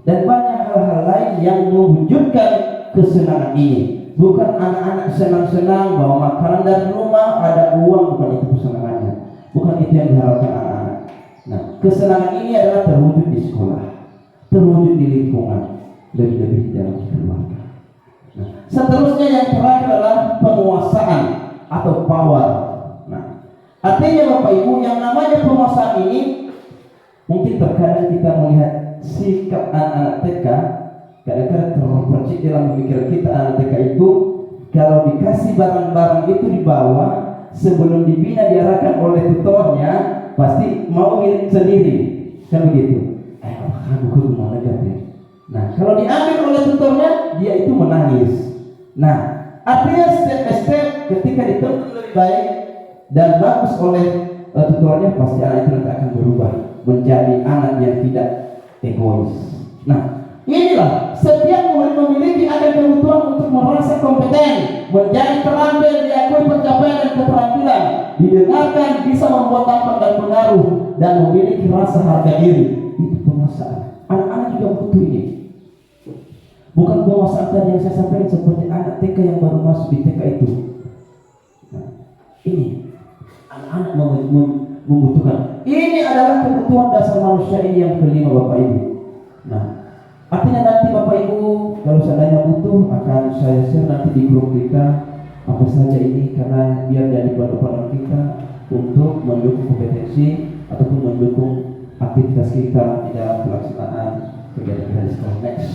dan banyak hal-hal lain yang mewujudkan kesenangan ini. Bukan anak-anak senang-senang bawa makanan dari rumah, ada uang, bukan itu kesenangannya. Bukan itu yang diharapkan anak-anak. Nah, kesenangan ini adalah terwujud di sekolah, terwujud di lingkungan, lebih-lebih di dalam keluarga. Nah, seterusnya yang terakhir adalah penguasaan atau power. Nah, artinya Bapak Ibu, yang namanya penguasaan ini mungkin terkadang kita melihat sikap anak-anak TK, kadang-kadang terpercik dalam pemikiran kita anak TK itu kalau dikasih barang-barang itu dibawa sebelum dibina diarahkan oleh tutornya pasti mau milik sendiri, kan begitu. Aku mau negatif. Nah, kalau diambil oleh tutornya dia itu menangis. Nah, artinya step-step ketika dituntun lebih baik dan bagus oleh tutornya, pasti anak itu nanti akan berubah menjadi anak yang tidak egois. Nah, inilah setiap murid memiliki ada kebutuhan untuk merasa kompeten, menjadi terampil, diakui pencapaian dan keterampilan, didengarkan, bisa membuat dampak dan pengaruh, dan memiliki rasa harga diri. Itu penguasaan. Anak-anak juga butuh ini. Bukan penguasaan tadi yang saya sampaikan seperti anak TK yang baru masuk di TK itu. Nah, ini anak-anak membutuhkan. Ini adalah kebutuhan dasar manusia ini yang kelima Bapak Ibu. Nah, artinya nanti Bapak Ibu kalau seandainya butuh akan saya share nanti di grup kita apa saja ini, karena biar jadi panduan kita untuk mendukung kompetensi ataupun mendukung aktivitas kita di dalam pelaksanaan kegiatan di sekolah next.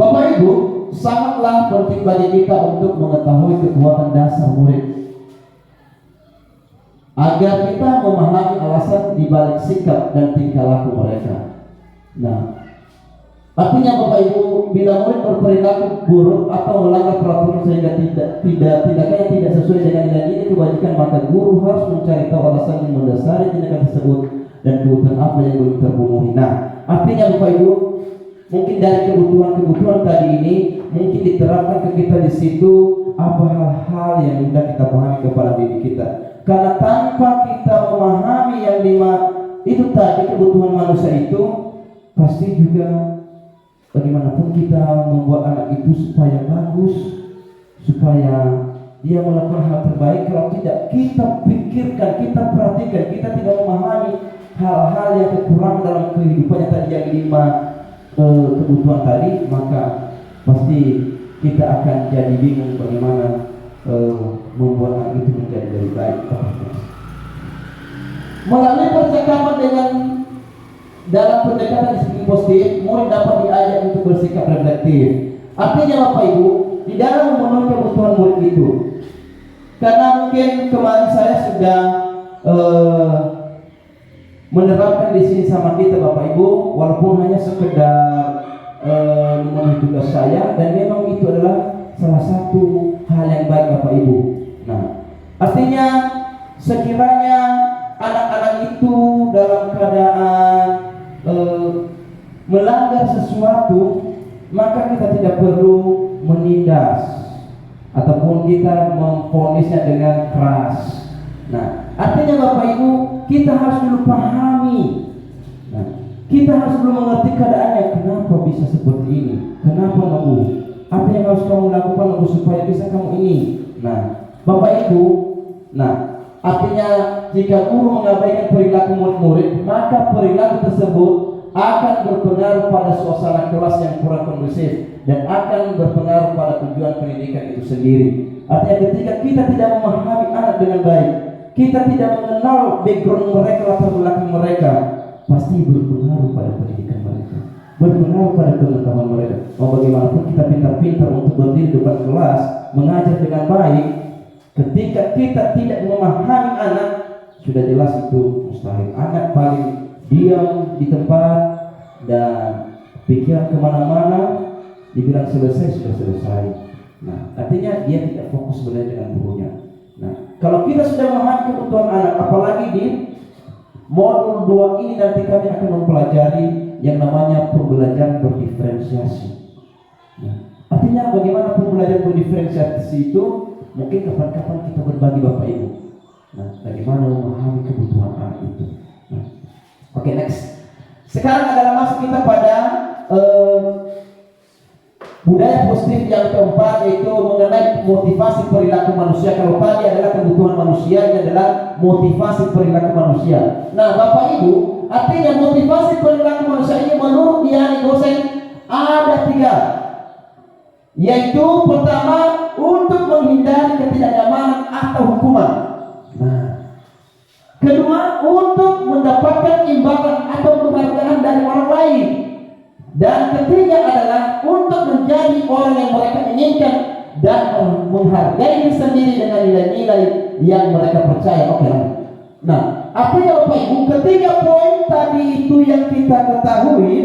Bapak Ibu, sangatlah penting bagi kita untuk mengetahui kekuatan dasar murid agar kita memahami alasan dibalik sikap dan tingkah laku mereka. Nah, artinya Bapak Ibu, bila murid berperilaku buruk atau melanggar peraturan sehingga tindakannya tidak sesuai dengan nilai kebajikan, maka guru harus mencari tahu alasan yang mendasari tindakan tersebut dan kebutuhan apa yang belum terpenuhi. Nah, artinya Bapak Ibu, mungkin dari kebutuhan tadi ini mungkin diterapkan ke kita di situ apa hal-hal yang mudah kita pahami kepada diri kita. Karena tanpa kita memahami yang lima itu tadi kebutuhan manusia itu, pasti juga bagaimanapun kita membuat anak itu supaya bagus, supaya dia melakukan hal terbaik. Kalau tidak kita pikirkan, kita perhatikan, kita tidak memahami hal-hal yang kekurangan dalam kehidupannya tadi, yang 5 kebutuhan tadi, maka pasti kita akan jadi bingung bagaimana membuat anak itu menjadi lebih baik. Melalui percakapan dengan dalam pendekatan disiplin positif, murid dapat diajak untuk bersikap reflektif. Artinya Bapak Ibu, di dalam memenuhi kebutuhan murid itu, karena mungkin kemarin saya sudah menerapkan di sini sama kita Bapak Ibu, walaupun hanya sekedar memenuhi tugas saya, dan memang itu adalah salah satu hal yang baik Bapak Ibu. Nah, artinya sekiranya anak-anak itu dalam keadaan melanggar sesuatu, maka kita tidak perlu menindas ataupun kita memvonisnya dengan keras. Nah, artinya Bapak Ibu, kita harus dulu pahami. Nah, kita harus dulu mengerti keadaannya. Kenapa bisa seperti ini? Kenapa kamu? Apa yang harus kamu lakukan supaya bisa kamu ini? Nah, Bapak Ibu, nah, artinya jika guru mengabaikan perilaku murid-murid, maka perilaku tersebut akan berpengaruh pada suasana kelas yang kurang kondusif dan akan berpengaruh pada tujuan pendidikan itu sendiri. Artinya ketika kita tidak memahami anak dengan baik, kita tidak mengenal background mereka, latar belakang mereka, pasti berpengaruh pada pendidikan mereka, berpengaruh pada pengetahuan mereka. Mau bagaimanapun kita pintar-pintar untuk berdiri depan kelas mengajar dengan baik, ketika kita tidak memahami anak, sudah jelas itu mustahil. Anak paling diam di tempat dan pikiran kemana-mana, dibilang selesai sudah selesai. Nah, artinya dia tidak fokus sebenarnya dengan gurunya. Nah, kalau kita sudah memahami kebutuhan anak, apalagi di modul 2 ini nanti kami akan mempelajari yang namanya pembelajaran berdiferensiasi. Nah, artinya bagaimana pembelajaran berdiferensiasi itu? Mungkin kapan-kapan kita berbagi Bapak Ibu. Nah, bagaimana memahami kebutuhan anak itu. Nah, oke, next. Sekarang adalah masuk kita pada budaya positif yang keempat, yaitu mengenai motivasi perilaku manusia. Kalau tadi adalah kebutuhan manusia, ini adalah motivasi perilaku manusia. Nah, Bapak Ibu, artinya motivasi perilaku manusia ini menurut Diani dosen ada 3, yaitu pertama, untuk menghindari ketidaknyamanan atau hukuman. Nah, kedua, untuk mendapatkan imbalan atau penghargaan dari orang lain. Dan ketiga adalah untuk menjadi orang yang mereka inginkan dan menghargai diri sendiri dengan nilai-nilai yang mereka percaya. Oke. Nah, artinya Bapak Ibu, ketiga poin tadi itu yang kita ketahui.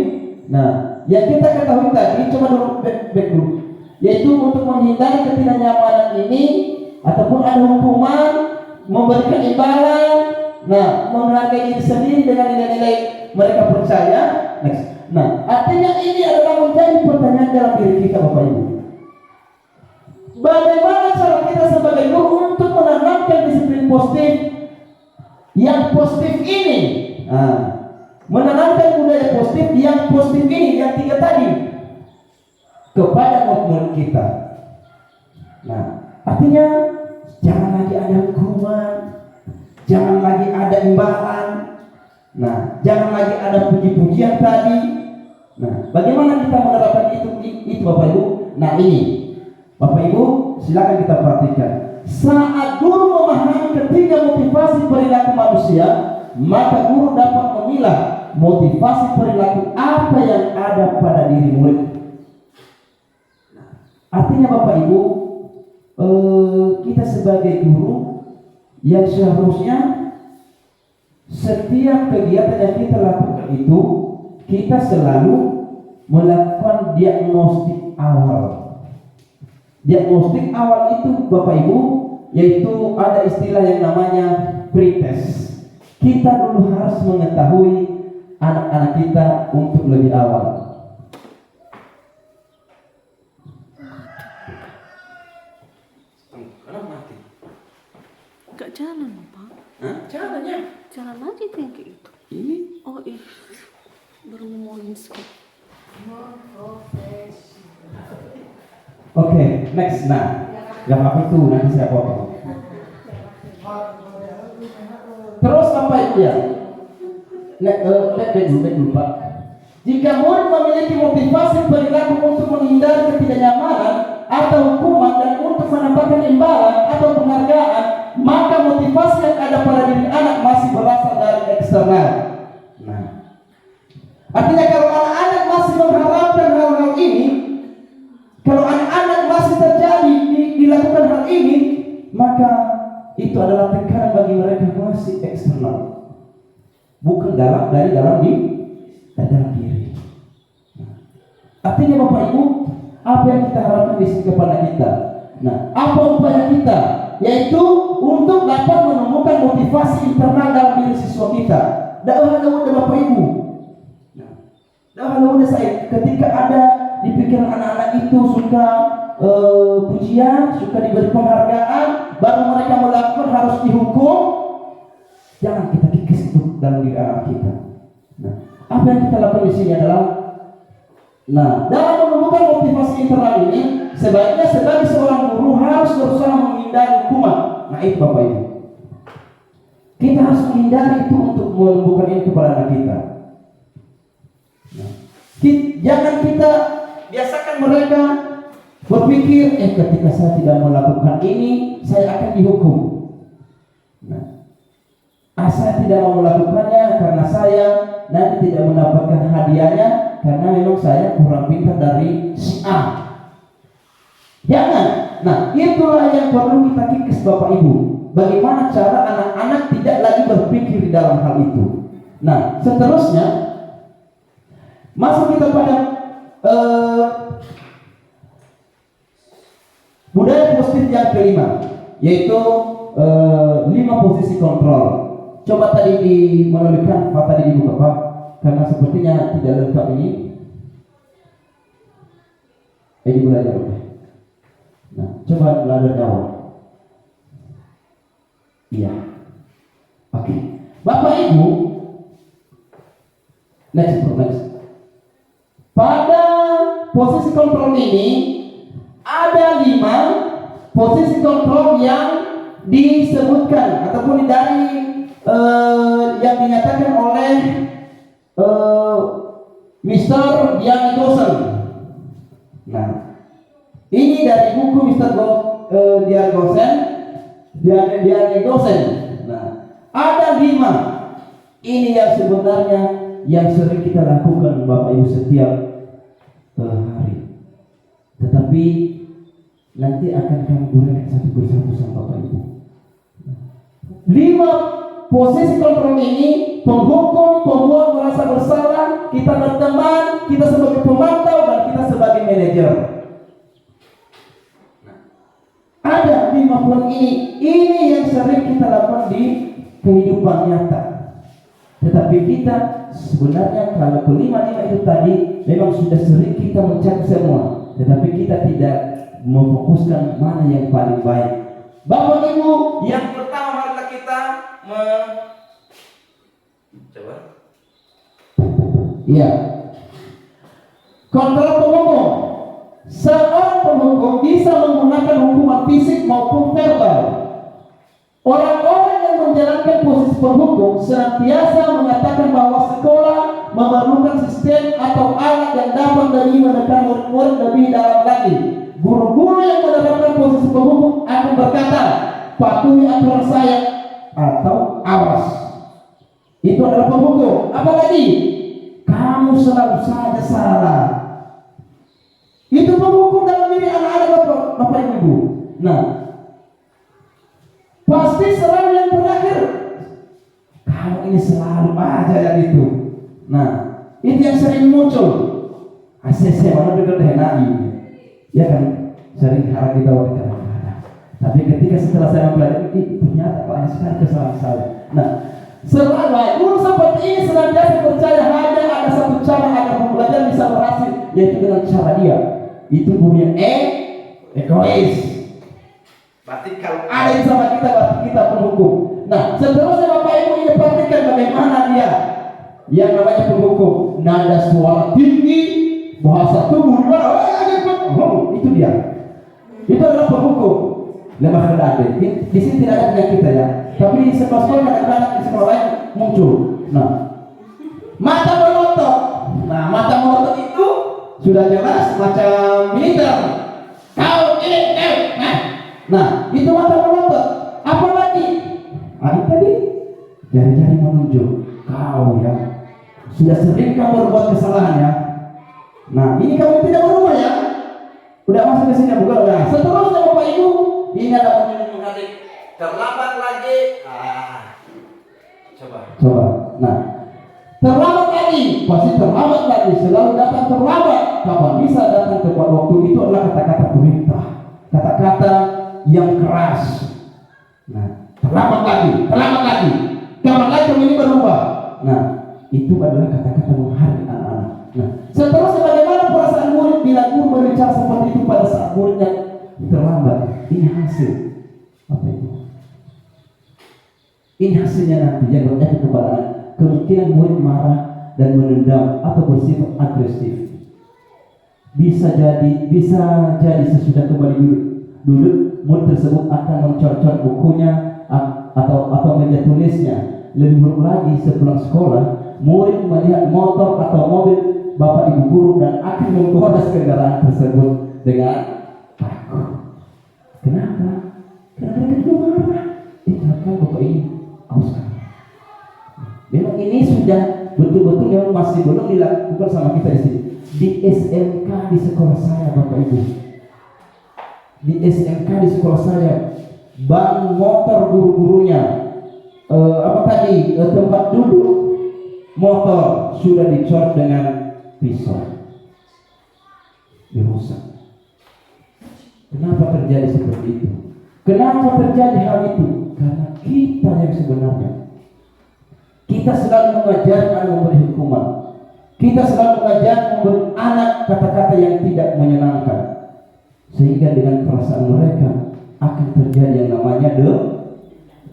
Nah, yang kita ketahui tadi, coba dulu back dulu, yaitu untuk menghindari ketidaknyamanan ini ataupun ada hukuman, memberikan imbalan, nah, menghargai diri sendiri dengan nilai-nilai mereka percaya. Next. Nah, artinya ini adalah menjadi pertanyaan dalam diri kita Bapak Ibu. Bagaimana cara kita sebagai guru untuk menanamkan disiplin positif yang positif ini? Nah, menanamkan budaya positif yang positif ini, yang 3 tadi, kepada murid kita. Nah, artinya jangan lagi ada hukuman, jangan lagi ada imbalan. Nah, jangan lagi ada puji-pujian tadi. Nah, bagaimana kita menerapkan itu Bapak Ibu? Nah, ini Bapak Ibu, silakan kita perhatikan. Saat guru memahami ketiga motivasi perilaku manusia, maka guru dapat memilah motivasi perilaku apa yang ada pada diri murid. Artinya Bapak Ibu, kita sebagai guru yang seharusnya setiap kegiatan yang kita lakukan itu, kita selalu melakukan diagnostik awal. Diagnostik awal itu Bapak Ibu, yaitu ada istilah yang namanya pretest. Kita dulu harus mengetahui anak-anak kita untuk lebih awal. Gak jalan, Pak. Hah? Caranya? Jalan aja kayak gitu. Ini? Oh iya. baru ngomongin script. Oke, next. Nah, yang apa itu nanti saya potong. Terus apa itu ya? Lihat dulu Pak. Jika murid memiliki motivasi perilaku untuk menghindari ketidaknyamanan atau hukuman dan untuk mendapatkan imbalan atau penghargaan, maka motivasi yang ada pada diri anak masih berasal dari eksternal. Nah, artinya kalau anak-anak masih mengharapkan hal-hal ini, kalau anak-anak masih terjadi dilakukan hal ini, maka itu adalah tekanan bagi mereka masih eksternal, bukan dari dalam diri. Nah, artinya Bapak Ibu, apa yang kita harapkan di sini kepada kita? Nah, apa upaya kita? Yaitu untuk dapat menemukan motivasi internal dalam diri siswa kita. Dakwah Bapak Ibu. Nah, dakwah saya ketika ada di pikiran anak-anak itu suka pujian, suka diberi penghargaan, baru mereka melakukan harus dihukum. Jangan kita kikis itu dalam diri anak kita. Nah, apa yang kita lakukan di sini adalah, dalam menemukan motivasi internal ini, sebaiknya sebagai seorang guru harus berusaha menghindari hukuman. Nah, itu Bapak Ibu. Kita harus menghindari itu untuk menumbuhkan ini kepada anak kita. Nah, jangan kita biasakan mereka berpikir, ketika saya tidak melakukan ini, saya akan dihukum. Nah, saya tidak mau melakukannya karena saya nanti tidak mendapatkan hadiahnya karena memang saya kurang pintar dari si A. Jangan. Nah, itulah yang perlu kita kikis Bapak Ibu. Bagaimana cara anak-anak tidak lagi berpikir di dalam hal itu. Nah, seterusnya masuk kita pada budaya positif yang kelima, yaitu 5 posisi kontrol. Coba tadi melalui Pak tadi dibuka Pak, karena sepertinya tidak lengkap ini. Ini belajar. Nah, coba belajar awal. Iya. Oke. Bapak Ibu, next. Pada posisi kontrol ini ada 5 posisi kontrol yang disebutkan ataupun dari yang dinyatakan oleh Mr. Diane Gosen. Nah, ini dari buku Mr. Diane Gosen. Nah, ada 5 ini yang sebenarnya yang sering kita lakukan Bapak Ibu setiap hari. Tetapi nanti akan kami uraikan satu persatu sama Bapak Ibu. 5 posisi kontrol ini: penghukum, pembuat merasa bersalah, kita berteman, kita sebagai pemantau, dan kita sebagai manajer. Ada 5 poin ini yang sering kita lakukan di kehidupan nyata. Tetapi kita sebenarnya kalau kelima-lima itu tadi memang sudah sering kita mencari semua, tetapi kita tidak memfokuskan mana yang paling baik. Bapak Ibu, yang pertama marilah kita coba. Iya. Kontrol penghukum. Seorang penghukum bisa menggunakan hukuman fisik maupun verbal. Orang-orang yang menjalankan posisi penghukum senantiasa mengatakan bahwa sekolah memerlukan sistem atau alat yang dapat menekan murid-murid lebih dalam lagi. Guru-guru yang menerapkan posisi penghukum akan berkata, patuhi aturan saya atau awas. Itu adalah penghukum. Apalagi kamu selalu saja salah. Itu penghukum dalam diri anak-anak Bapak Ibu. Nah, pasti selalu yang terakhir, kamu ini selalu aja yang itu. Nah, itu yang sering muncul. ACC mana juga DNAI, ya kan? Sering harap kita wawancara. Tapi ketika setelah saya mempelajari, ternyata banyak sekali kesalahan saya. Nah, selalu guru seperti ini senantiasa percaya hanya ada satu cara agar pembelajaran bisa berhasil, yaitu dengan cara dia. Itu guru yang egois. Berarti kalau ada yang sama kita, berarti kita penghukum. Nah, seterusnya Bapak Ibu ini perhatikan bagaimana dia yang namanya penghukum, nada suara tinggi, bahasa tubuh itu dia. Itu adalah penghukum. Lemah kendali. Di sini tidak ada dengan kita ya. Tapi di sekolah kadang-kadang di sekolah lain muncul. Nah, mata melotot. Nah, mata melotot itu sudah jelas macam militer. Kau ini, nah, itu mata melotot. Apa lagi? Ini tadi jari-jari menunjuk. Kau ya sudah sering kamu berbuat kesalahan ya. Nah, ini kamu tidak berubah ya. Udah masuk ke sini bukan? Nah, seterusnya Bapak Ibu, ini ada mengadik terlambat lagi. Coba. Nah, terlambat lagi, pasti terlambat lagi. Selalu datang terlambat. Kapan bisa datang tepat waktu? Itu adalah kata-kata perintah, kata-kata yang keras. Nah, terlambat lagi. Kapan lagi kamu ini berubah? Nah, itu adalah kata-kata menghargai anak-anak. Nah, seterusnya bagaimana perasaan murid bila guru berbicara seperti itu pada saat muridnya terlambat? Ini hasil apa itu? Ini hasilnya nanti yang berefek kepada anak. Kemungkinan murid marah dan menendam atau bersifat agresif. Bisa jadi sesudah kembali duduk murid tersebut akan mencor-cor bukunya atau meja tulisnya. Lebih buruk lagi sepulang sekolah, murid melihat motor atau mobil bapak ibu guru dan akan memprotes kendaraan tersebut dengan takut. Kenapa? Karena mereka juga marah. Kan bapak ini auskan. Memang ini sudah betul-betul memang masih belum dilakukan sama kita di sini. Di SMK di sekolah saya bapak ibu. Di SMK di sekolah saya, ban motor guru-gurunya, tempat duduk motor sudah dicor dengan pisau, dirusak. Kenapa terjadi seperti itu? Kenapa terjadi hal itu? Karena kita yang sebenarnya, kita selalu mengajarkan memberi hukuman, kita selalu mengajarkan memberi anak kata-kata yang tidak menyenangkan, sehingga dengan perasaan mereka akan terjadi yang namanya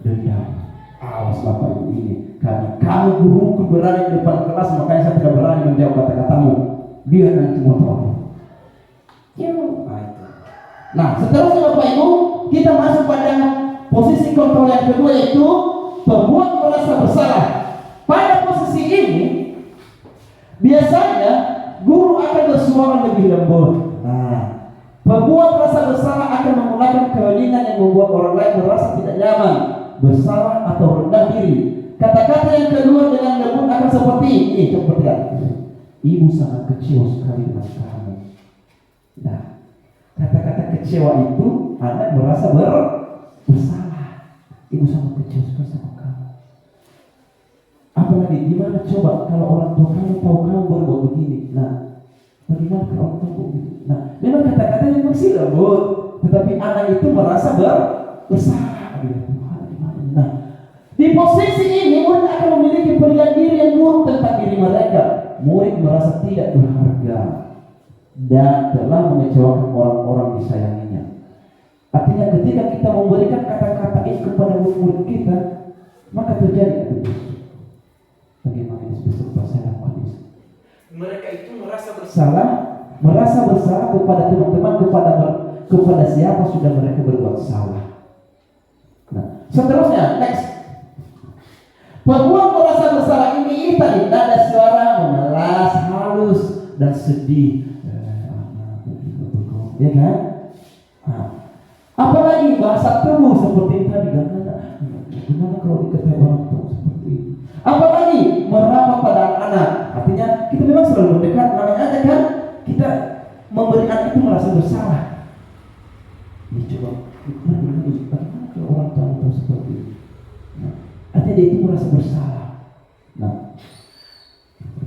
dendam. Awas bapak ibu ini, karena kamu guruku berani di depan kelas, makanya saya tidak berani menjawab kata-katamu. Biar nanti motor. Nah, seterusnya bapak ibu, kita masuk pada posisi kontrol yang kedua, yaitu pembuat merasa bersalah. Pada posisi ini biasanya guru akan bersuara lebih lembut. Nah, pembuat merasa bersalah akan menggunakan keheningan yang membuat orang lain merasa tidak nyaman, bersalah atau rendah diri. Kata-kata yang kedua dengan lembut akan seperti ini. Coba lihat. Ibu sangat kecewa sekali dengan kamu. Nah, kata-kata kecewa itu anak merasa bersalah. Ibu sangat kecewa sekali sama kamu. Apalagi gimana coba kalau orang tua kamu tahu kamu berbuat begini. Nah, bagaimana kalau orang tua begini? Nah, memang kata-kata yang masih lembut, tetapi anak itu merasa bersalah. Nah, di posisi ini murid akan memiliki penilaian diri yang buruk tentang diri mereka. Murid merasa tidak berharga dan telah mengecewakan orang-orang disayanginya. Artinya ketika kita memberikan kata-kata ini kepada murid kita, maka terjadi bagaimana ini besok saya lakukan ini. Mereka itu merasa bersalah kepada teman-teman, kepada siapa sudah mereka berbuat salah. Nah, seterusnya next. Pembuat merasa bersalah ini tadi nada suara memelas, halus dan sedih. Ya kan? Nah, apalagi bahasa tubuh seperti tadi kan? Gimana kalau diketahui orang tua seperti ini? Apalagi merapat pada anak. Artinya kita memang selalu mendekat, namanya aja kan? Kita memberi anak itu merasa bersalah. Ini coba bagaimana kalau orang tua seperti ini? Nah, artinya dia itu merasa bersalah. Nah,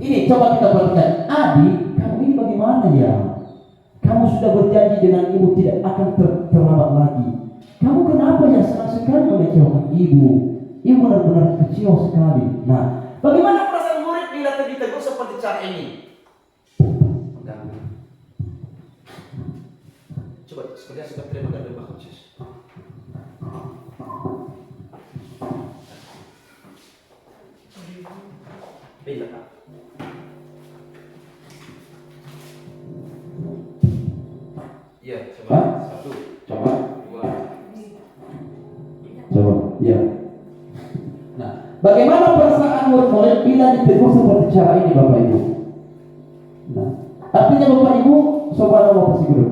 ini coba kita perhatikan. Adik, kamu ini bagaimana ya? Kamu sudah berjanji dengan ibu tidak akan terlambat lagi. Kamu kenapa ya senang sekali mengecewakan ibu? Ibu benar-benar kecewa sekali. Nah, bagaimana perasaan murid bila ditegur seperti cara ini? Coba sepertinya sudah terima kasih bagus. Beda. Bagaimana perasaan murid-murid bila ditegur seperti cara ini, Bapak Ibu? Nah, artinya Bapak Ibu, sobat Bapak Guru,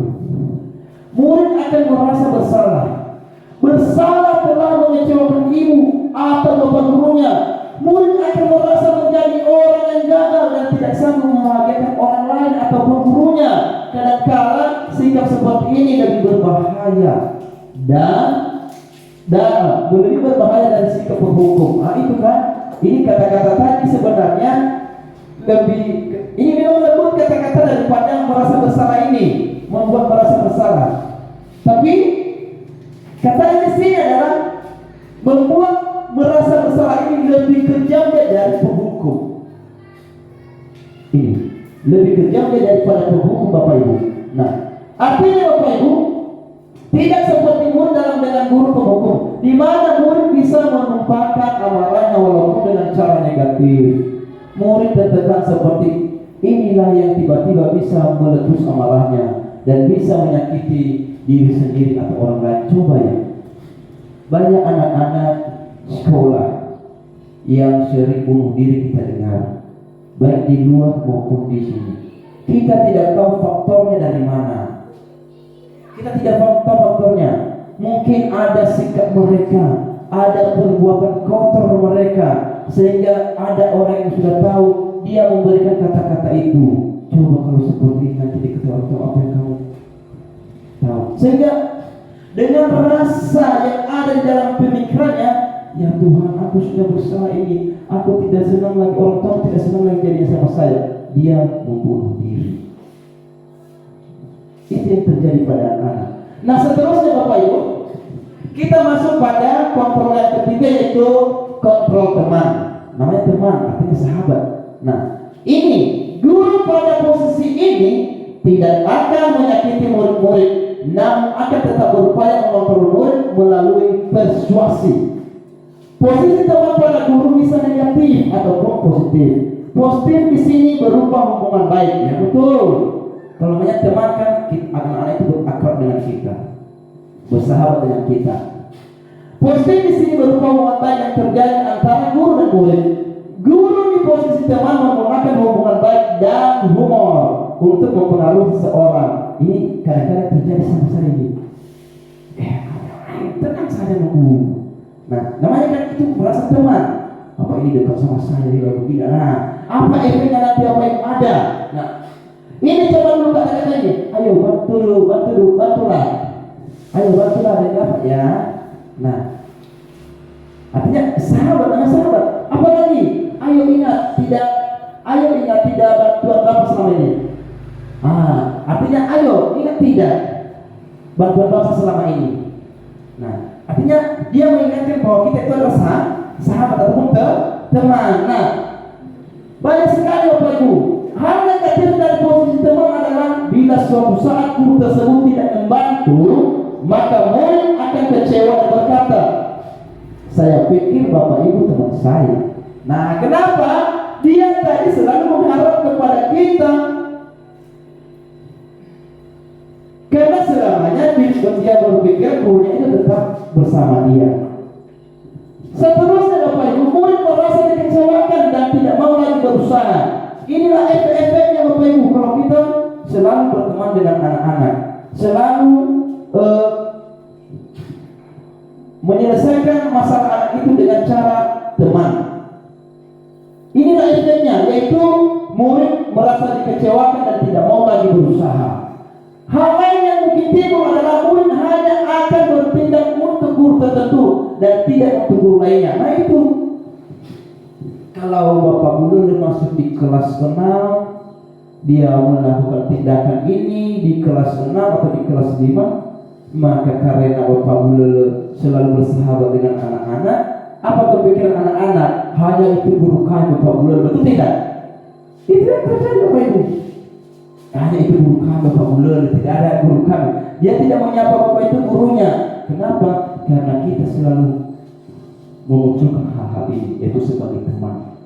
murid akan merasa bersalah. Bersalah telah mengecewakan ibu atau bapak gurunya. Murid akan merasa menjadi orang yang gagal dan tidak sanggup membahagiakan orang lain ataupun gurunya. Kadang-kala sikap seperti ini lebih berbahaya dan lebih berbahaya dari sikap berhukum. Nah, itu kan, ini kata-kata tadi sebenarnya ini memang lembut kata-kata daripada merasa bersalah ini, membuat merasa bersalah. Tapi kata di sini adalah membuat merasa bersalah ini lebih kejamnya dari penghukum. Ini lebih kejamnya daripada penghukum, Bapak Ibu. Nah, artinya Bapak Ibu, tidak seperti murid dengan guru penghukum, di mana murid bisa menumpahkan amarahnya walaupun dengan cara negatif. Murid tertekan seperti inilah yang tiba-tiba bisa meletus amarahnya dan bisa menyakiti diri sendiri atau orang lain. Coba ya, banyak anak-anak sekolah yang sering bunuh diri kita dengar, baik di luar maupun di sini. Kita tidak tahu faktornya dari mana. Kita tidak tahu faktornya. Mungkin ada sikap mereka, ada perbuatan kotor mereka, sehingga ada orang yang sudah tahu dia memberikan kata-kata itu. Coba kalau seperti ini nanti diketahui apa yang kamu tahu. Sehingga dengan rasa yang ada di dalam pemikirannya, ya Tuhan, aku sudah bersalah ini, aku tidak senang lagi, orang tua tidak senang lagi jadinya sama saya. Dia membunuh diri. Itu yang terjadi pada anak. Nah, seterusnya Bapak Ibu, kita masuk pada kontrol yang ketiga, yaitu kontrol teman. Namanya teman, artinya sahabat. Nah, ini guru pada posisi ini tidak akan menyakiti murid-murid, namun akan tetap berupaya mengontrol murid melalui persuasi. Posisi teman pada guru bisa negatif ataupun positif. Positif di sini berupa hubungan baik, ya betul. Kalau namanya teman kan, anak-anak itu berakrab dengan kita, bersahabat dengan kita. Positif di sini berupa hubungan baik yang terjadi antara guru dan murid. Guru di posisi teman menggunakan hubungan baik dan humor untuk mempengaruhi seseorang. Ini kadang-kadang terjadi sama saya ini. Tenang saja nunggu. Nah, namanya kan itu merasa teman. Apa ini dekat sama saya di lagu tidak? Nah, apa efeknya nanti apa yang ada? Nah, ini coba dulu kata-katanya. Ayo bantulah. Ayo bantulah dan apa ya? Nah, artinya sahabat dengan sahabat. Apa lagi? Ayo ingat tidak bantuan Bapak selama ini. Artinya ayo ingat tidak bantuan Bapak selama ini. Nah, artinya dia mengingatkan bahwa kita itu adalah sahabat ataupun teman. Nah, banyak sekali Bapak Ibu. Hal negatif dari posisi teman adalah bila suatu saat guru tersebut tidak membantu, maka murid akan kecewa dan berkata, saya pikir Bapak Ibu teman saya. Nah, kenapa? Dia tadi selalu mengharap kepada kita, karena selamanya dia berpikir gurunya itu tetap bersama dia. Seterusnya Bapak Ibu, murid merasa dikecewakan dan tidak mau lagi berusaha. Inilah efek-efeknya Bapak Ibu kalau kita selalu berteman dengan anak-anak, selalu menyelesaikan masalah anak itu dengan cara teman. Inilah efeknya, yaitu murid merasa dikecewakan dan tidak mau lagi berusaha. Hal lain yang mungkin timbul adalah murid hanya akan bertindak untuk guru tertentu dan tidak untuk guru lainnya. Nah itu, kalau Bapak Guru masuk di kelas 6, dia melakukan tindakan ini di kelas 6 atau di kelas 5, maka karena Bapak Guru selalu bersahabat dengan anak-anak, apa kepikiran anak-anak? Hanya itu guru kami Bapak Guru, betul tidak? Itu yang terjadi Bapak Ibu. Hanya itu guru kami Bapak Guru, tidak ada guru kami. Dia tidak menyapa Bapak itu gurunya. Kenapa? Karena kita selalu memunculkan hal-hal ini, yaitu sebagai teman.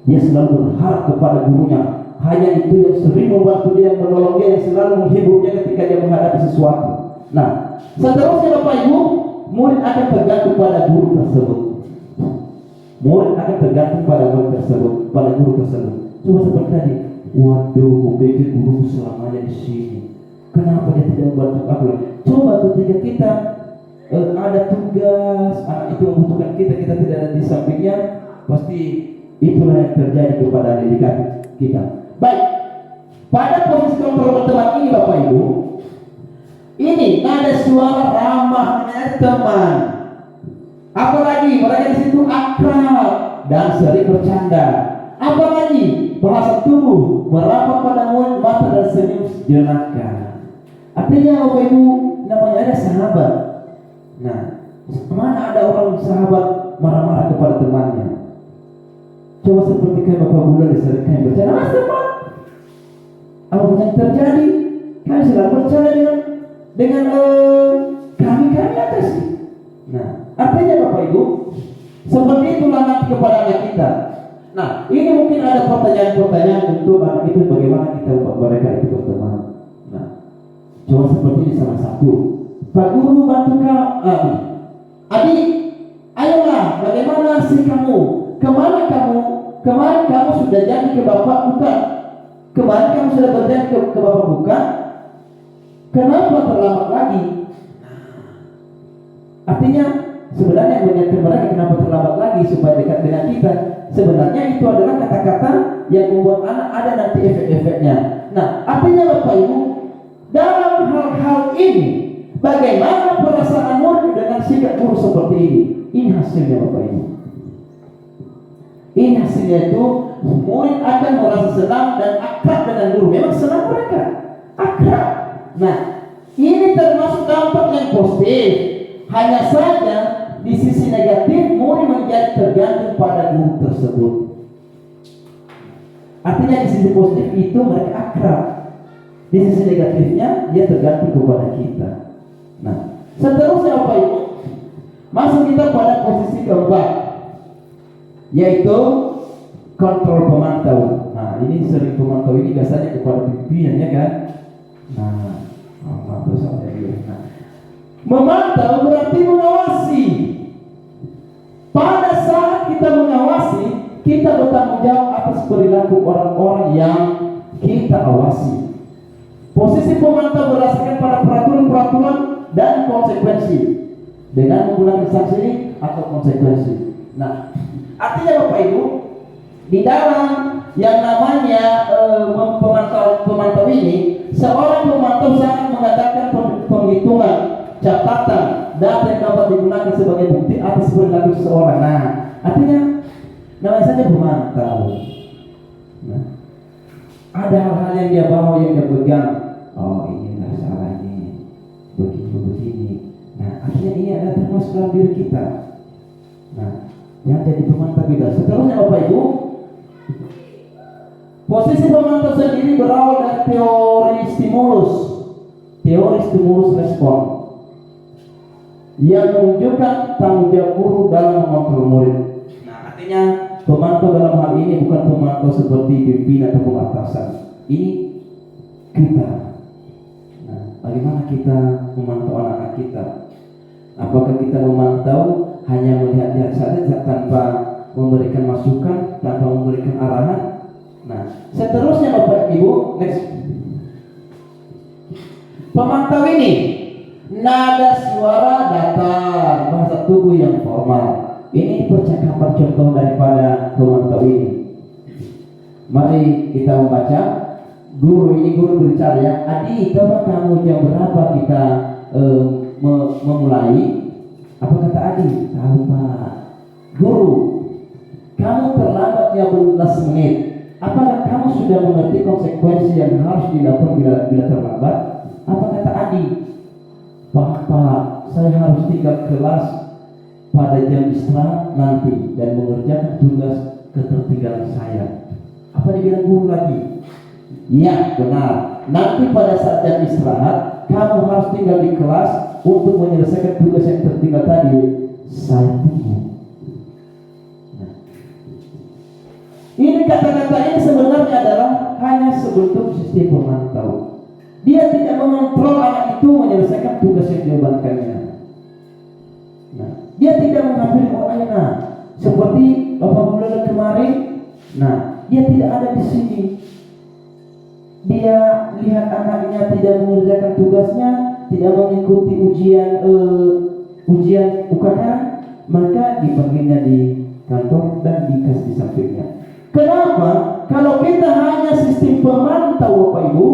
Dia selalu berharap kepada gurunya. Hanya itu yang sering membantu dia, yang menolong dia, yang selalu menghiburnya ketika dia menghadapi sesuatu. Nah, seterusnya Bapak Ibu, murid akan tergantung pada guru tersebut. murid akan tergantung pada murid tersebut, pada guru tersebut. Coba seperti tadi, waduh, aku pikir guru selamanya di sini. Kenapa dia tidak membantu aku? Coba ketika kita ada tugas, anak itu membutuhkan kita, kita tidak ada di sampingnya, pasti itulah yang terjadi kepada didikan kita. Baik, pada posisi kontrol teman ini Bapak Ibu, ini ada suara ramahnya teman. Apalagi mereka di situ akrab dan sering bercanda. Apalagi bahasa tubuh merapat pada mulut, mata dan senyum sejenak. Artinya Bapak Ibu, namanya ada sahabat. Nah, mana ada orang sahabat marah-marah kepada temannya? Coba seperti kayak Bapak Bulan diserahkan bercanda, mas teman, apa yang terjadi? Kami sedang bercanda dengan kami atas. Nah, artinya Bapak Ibu, seperti itulah nanti kepada anak kita. Nah, ini mungkin ada pertanyaan-pertanyaan untuk anak itu, bagaimana kita buat mereka itu berteman. Nah, coba seperti ini salah satu. Pak Guru bantu kau, adik, ayolah, bagaimana sih kamu? Kemarin kamu sudah janji ke Bapak bukan? Kemarin kamu sudah berjanji ke Bapak bukan? Kenapa terlambat lagi? Artinya sebenarnya mengingatkan mereka kenapa terlambat lagi supaya dekat dengan kita. Sebenarnya itu adalah kata-kata yang membuat anak ada nanti efek-efeknya. Nah, artinya Bapak Ibu, dalam hal-hal ini, bagaimana perasaan murid dengan sikap guru seperti ini? Ini hasilnya Bapak Ibu. Ini hasilnya itu murid akan merasa senang dan akrab dengan guru. Memang senang mereka, akrab. Nah, ini termasuk dampak yang positif. Hanya saja di sisi negatif murid menjadi tergantung pada guru tersebut. Artinya di sisi positif itu mereka akrab. Di sisi negatifnya dia tergantung kepada kita. Nah, seterusnya Bapak Ibu, masuk kita pada posisi keempat, yaitu kontrol pemantau. Nah, ini sering pemantau ini biasanya kepada pimpinan, ya kan? Nah, pemantau saya dulu. Nah, memantau berarti mengawasi. Pada saat kita mengawasi, kita bertanggung jawab atas perilaku orang-orang yang kita awasi. Posisi pemantau berdasarkan pada peraturan-peraturan dan konsekuensi dengan menggunakan sanksi atau konsekuensi. Nah, artinya Bapak Ibu, di dalam yang namanya pemantau ini, seorang pemantau sangat mengadakan penghitungan, catatan, data yang dapat digunakan sebagai bukti atas perilaku seseorang. Nah, artinya namanya saja pemantau. Nah, ada hal-hal yang dia bawa, yang dia pegang. Oh, ini nggak salah ini, begini. Nah, akhirnya ini ada termasuk dalam diri kita. Nah, yang jadi pemantau kita. Seterusnya Bapak Ibu, posisi pemantau sendiri berawal dari teori stimulus respon, yang menunjukkan tanggung jawab guru dalam mengontrol murid. Nah, artinya pemantau dalam hal ini bukan pemantau seperti pimpinan atau atasan. Ini kita. Nah, bagaimana kita memantau anak-anak kita? Apakah kita memantau hanya melihat saja tanpa memberikan masukan, tanpa memberikan arahan? Nah, seterusnya Bapak Ibu, next. Pemantau ini nada suara datar, bahasa tubuh yang formal. Ini percakapan contoh daripada pemantau ini. Mari kita membaca. Guru berbicara, ya, adik, coba kamu jam berapa kita memulai? Apa kata adik? Tahu Pak. Guru, kamu terlambat 15 menit. Apakah kamu sudah mengerti konsekuensi yang harus dilakukan bila terlambat? Apa kata adik? Pak, saya harus tinggal kelas pada jam istirahat nanti dan mengerjakan tugas ketertinggalan saya. Apa dibilang guru lagi? Ya, benar. Nanti pada saat jam istirahat, kamu harus tinggal di kelas untuk menyelesaikan tugas yang tertinggal tadi. Saya tunggu. Nah, ini kata-kata ini sebenarnya adalah hanya sebentuk sistem pemantau. Dia tidak mengontrol anak itu menyelesaikan tugas yang dibebankannya. Nah, dia tidak mengambil seperti Bapak Gubernur kemarin, nah dia tidak ada di sini. Dia lihat anaknya tidak mengerjakan tugasnya, tidak mengikuti ujian UKK, maka dipanggilnya di kantor dan dikasih di sampingnya. Kenapa? Kalau kita hanya sistem pemantau Bapak Ibu,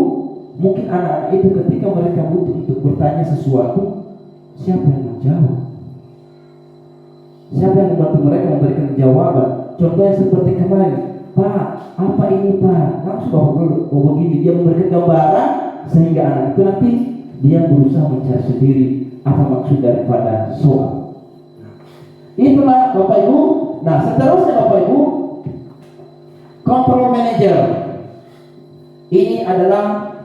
mungkin anak-anak itu ketika mereka butuh untuk bertanya sesuatu, siapa yang menjawab? Siapa yang membantu mereka memberikan jawaban? Contohnya seperti kemarin, Pak, apa ini Pak? Langsung Bapak begini, dia memberikan gambaran sehingga anak itu nanti dia berusaha mencari sendiri apa maksud daripada soal. Itulah Bapak Ibu. Nah, seterusnya Bapak Ibu, control manager. Ini adalah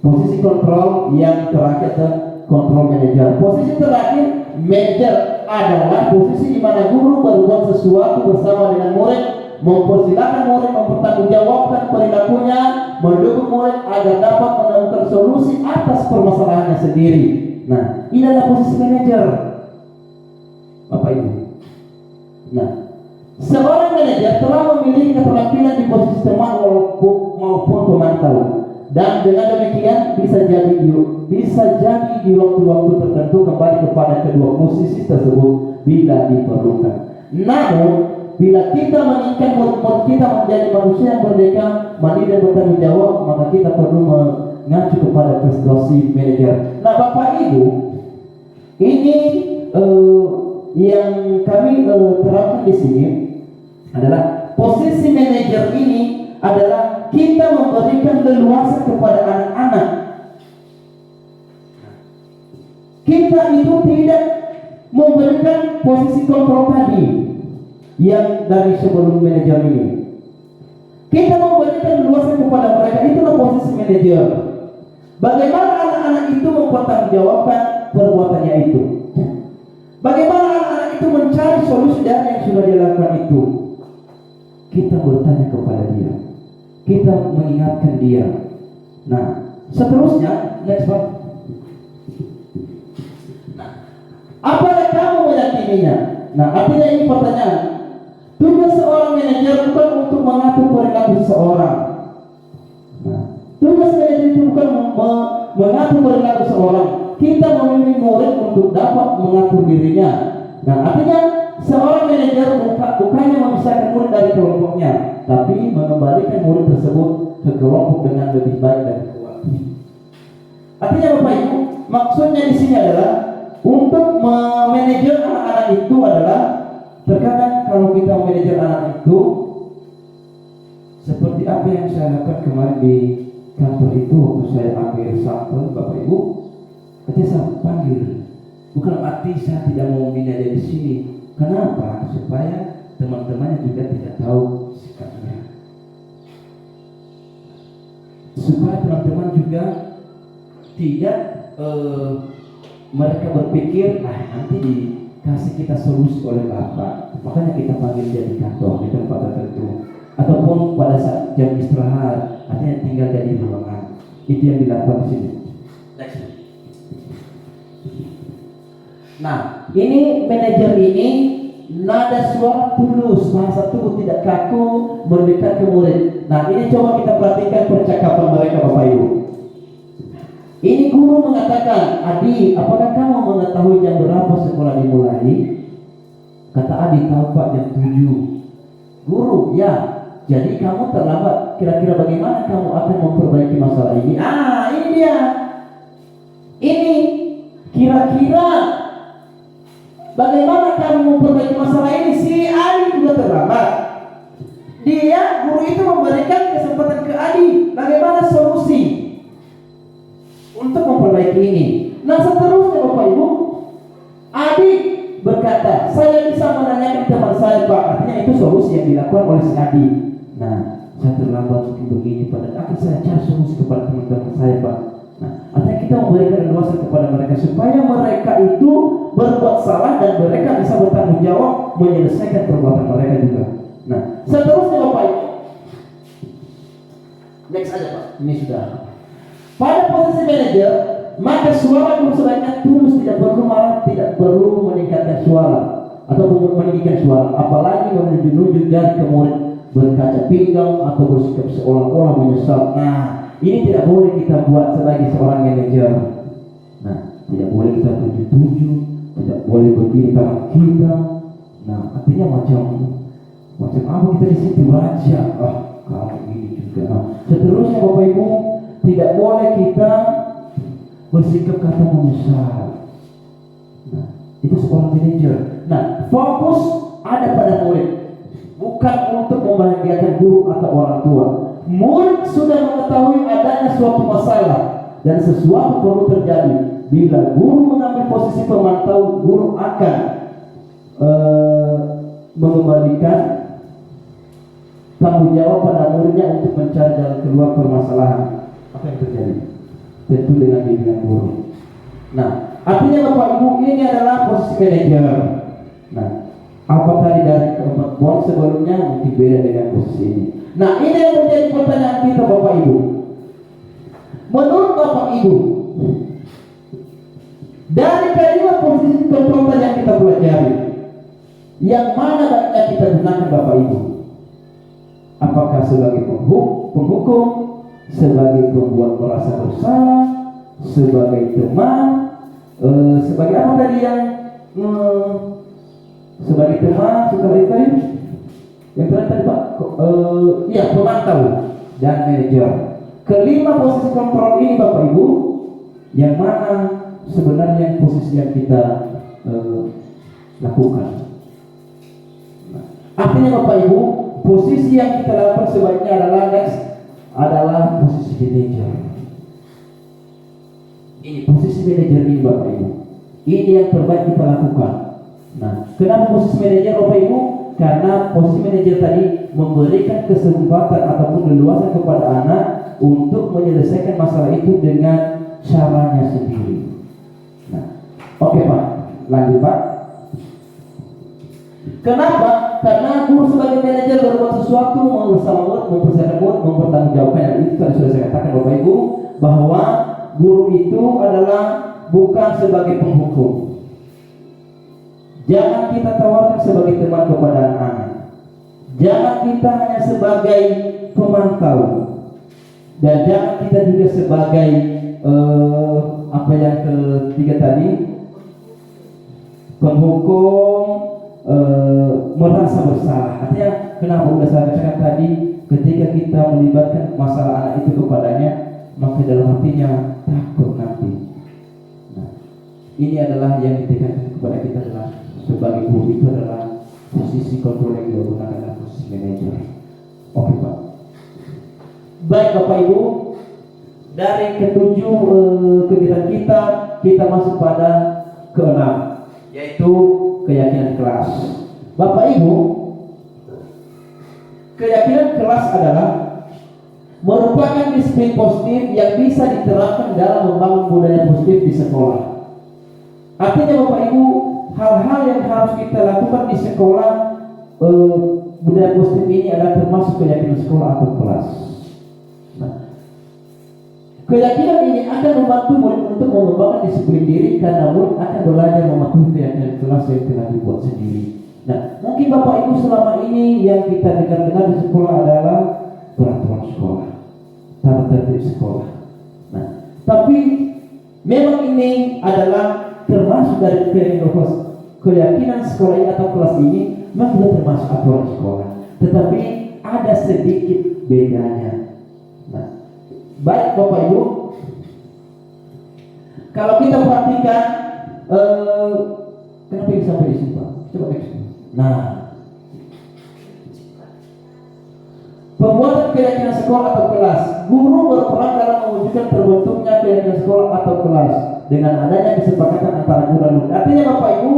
posisi kontrol yang terakhir, control manager. Posisi terakhir, manager, adalah posisi di mana guru berbuat sesuatu bersama dengan murid, mempersilahkan murid mempertanggungjawabkan perilakunya, mendukung murid agar dapat menemukan solusi atas permasalahannya sendiri. Nah, ini adalah posisi manajer, Bapak Ibu. Nah, seorang manajer telah memiliki keterampilan di posisi teman maupun pemantau, dan dengan demikian bisa jadi di waktu-waktu tertentu kembali kepada kedua posisi tersebut bila diperlukan. Namun bila kita menginginkan murid-murid kita menjadi manusia yang merdeka, mandiri dan bertanggung jawab, maka kita perlu mengacu kepada prestasi manajer. Nah, Bapak Ibu, ini yang kami terapkan di sini adalah posisi manajer ini adalah kita memberikan leluasa kepada anak-anak. Kita itu tidak memberikan posisi kontrol tadi yang dari sebelum manajer ini. Kita memberikan leluasa kepada mereka, itulah posisi manajer. Bagaimana anak-anak itu mempertanggungjawabkan perbuatannya itu? Bagaimana anak-anak itu mencari solusi dari yang sudah dilakukan itu? Kita bertanya kepada dia, kita mengingatkan dia. Nah, seterusnya, next Pak. Nah, apa yang kamu meyakininya? Nah, artinya ini pertanyaan. Tugas seorang manajer bukan untuk mengatur perilaku seseorang. Nah, tugas manajer itu bukan mengatur perilaku seseorang. Kita memilih murid untuk dapat mengatur dirinya. Nah, artinya seorang manajer bukannya memisahkan murid dari kelompoknya, tapi mengembalikan murid tersebut ke kelompok dengan lebih baik dan kuat. Artinya Bapak Ibu, maksudnya di sini adalah untuk memanajer anak-anak itu adalah terkadang kalau kita memanajer anak itu seperti apa yang saya lakukan kemarin di kantor itu waktu saya ambil sampel Bapak Ibu, ketika saya panggil, bukan arti saya tidak mau membina dia di sini. Kenapa? Supaya teman-temannya juga tidak tahu sikapnya. Supaya teman-teman juga tidak mereka berpikir, nanti dikasih kita solusi oleh Bapak, makanya kita panggil dia di kantor, di tempat tertentu, ataupun pada saat jam istirahat, artinya tinggal jadi ruangan. Itu yang dilakukan di sini. Nah, ini manajer ini nada suara tulus, bahasa tubuh tidak kaku, mendekat ke murid. Nah, ini coba kita perhatikan percakapan mereka Bapak Ibu. Ini guru mengatakan, Adi, apakah kamu mengetahui jam berapa sekolah dimulai? Kata Adi, tahu Pak, jam 7. Guru, ya. Jadi kamu terlambat. Kira-kira bagaimana kamu akan memperbaiki masalah ini? Ini dia. Ini kira-kira bagaimana kamu memperbaiki masalah ini? Si Adi juga terlambat. Dia, guru itu memberikan kesempatan ke Adi. Bagaimana solusi untuk memperbaiki ini? Nah, seterusnya Bapak Ibu, Adi berkata, saya bisa menanyakan teman saya Pak. Artinya itu solusi yang dilakukan oleh si Adi. Nah, saya terlambat mungkin begini Pak, dan akan saya cari solusi kepada teman-teman saya Pak. Nah, artinya kita memberikan leluasa kepada mereka supaya mereka itu berbuat salah dan mereka bisa bertanggung jawab menyelesaikan perbuatan mereka juga. Nah, seterusnya Bapak Ibu, next aja Pak, ini sudah. Pada posisi manajer, maka suara guru sebaiknya tulus, tidak perlu marah, tidak perlu meningkatkan suara. atau meninggikan suara, apalagi menunjuk-nunjuk jari ke murid, berkaca pinggang atau bersikap seolah-olah menyesal. Nah, ini tidak boleh kita buat sebagai seorang manajer. Nah, tidak boleh kita tunjuk-tunjuk, tidak boleh begini tangan kita. Nah, artinya macam apa kita di situ raja, kamu ini juga. Nah, seterusnya Bapak Ibu, tidak boleh kita bersikap kata menyesal. Nah, itu seorang manajer. Nah, fokus ada pada murid, bukan untuk membahagiakan guru atau orang tua. Murid sudah mengetahui adanya suatu masalah dan sesuatu perlu terjadi. Bila guru mengambil posisi pemantau, guru akan mengembalikan tanggung jawab pada muridnya untuk mencari jalan keluar permasalahan. Apa yang terjadi? Tentu dengan bimbingan guru. Nah, artinya Bapak Ibu, ini adalah posisi manajer. Nah, apa tadi dari keempat poin sebelumnya mungkin beda dengan posisi ini. Nah, ini yang menjadi pertanyaan kita Bapak Ibu. Menurut Bapak Ibu, dari kelima posisi kontrol yang kita pelajari, yang mana baiknya kita gunakan Bapak Ibu? Apakah sebagai penghukum, sebagai pembuat merasa bersalah, sebagai teman, sebagai apa tadi yang sebagai teman, sebagai tadi yang tadi Pak, ya pemantau dan manajer. Kelima posisi kontrol ini Bapak Ibu, yang mana sebenarnya posisi yang kita lakukan. Nah, artinya Bapak Ibu, posisi yang kita lakukan sebaiknya adalah posisi manajer. Ini posisi manajer ini Bapak Ibu. Ini yang terbaik kita lakukan. Nah, kenapa posisi manajer Bapak Ibu? Karena posisi manajer tadi memberikan kesempatan ataupun leluasa kepada anak untuk menyelesaikan masalah itu dengan caranya sendiri. Nah, oke Pak, lanjut Pak. Kenapa? Karena guru sebagai manajer berbuat sesuatu, bersama murid, mempersiapkan murid, mempertanggungjawabkan. Yang itu tadi sudah saya katakan Bapak Ibu, bahwa guru itu adalah bukan sebagai penghukum. Jangan kita tawarkan sebagai teman kepada anak. Jangan kita hanya sebagai pemantau, dan jangan kita juga sebagai apa yang ketiga tadi, penghukum, merasa bersalah. Artinya kenapa sudah saya katakan tadi, ketika kita melibatkan masalah anak itu kepadanya, maka dalam hatinya takut nanti. Nah, ini adalah yang ditekankan kepada kita adalah sebagai guru itu adalah posisi kontrol yang digunakan adalah posisi manajer. Oke Pak. Baik Bapak Ibu, dari ketujuh kegiatan kita masuk pada keenam, yaitu keyakinan kelas. Bapak Ibu, keyakinan kelas adalah merupakan disiplin positif yang bisa diterapkan dalam membangun budaya positif di sekolah. Artinya Bapak Ibu, hal-hal yang harus kita lakukan di sekolah, budaya positif ini adalah termasuk keyakinan sekolah atau kelas. Nah, keyakinan ini akan membantu murid untuk mengembangkan disiplin diri karena murid akan belajar mematuhi keyakinan kelas yang telah dibuat sendiri. Nah, mungkin Bapak Ibu selama ini yang kita dengar di sekolah adalah peraturan sekolah, tata tertib sekolah. Nah, tapi memang ini adalah termasuk dari keyakinan sekolah ini atau kelas ini, memang tidak termasuk aturan sekolah, tetapi ada sedikit bedanya. Nah, baik Bapak Ibu, kalau kita perhatikan, kenapa ini sampai di sini Pak? Coba next. Nah, pembuatan keyakinan sekolah atau kelas, guru berperan dalam mewujudkan terbentuknya keyakinan sekolah atau kelas dengan adanya kesepakatan antara guru dan murid. Artinya Bapak Ibu,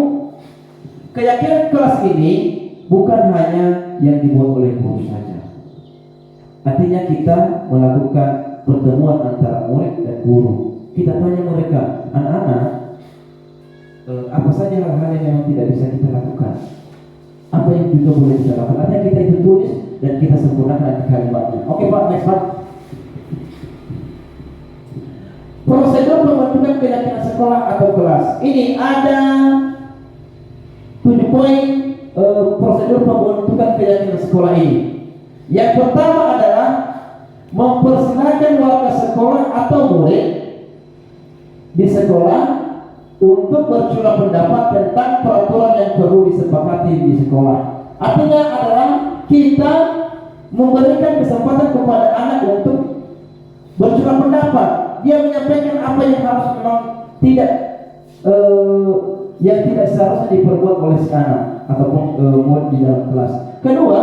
keyakinan kelas ini bukan hanya yang dibuat oleh guru saja. Artinya kita melakukan pertemuan antara murid dan guru. Kita tanya mereka, anak-anak, apa saja hal-hal yang memang tidak bisa kita lakukan, apa yang juga boleh kita lakukan. Artinya kita itu tulis dan kita sempurnakan kalimatnya. Oke Pak, next Pak. Prosedur pembentukan keyakinan sekolah atau kelas. Ini ada 7 poin prosedur pembentukan keyakinan sekolah ini. Yang pertama adalah mempersilahkan warga sekolah atau murid di sekolah untuk bercurah pendapat tentang peraturan yang perlu disepakati di sekolah. Artinya adalah kita memberikan kesempatan kepada anak untuk bercurah pendapat. Dia menyampaikan apa yang harus memang tidak yang tidak seharusnya diperbuat oleh si anak ataupun murid di dalam kelas. Kedua,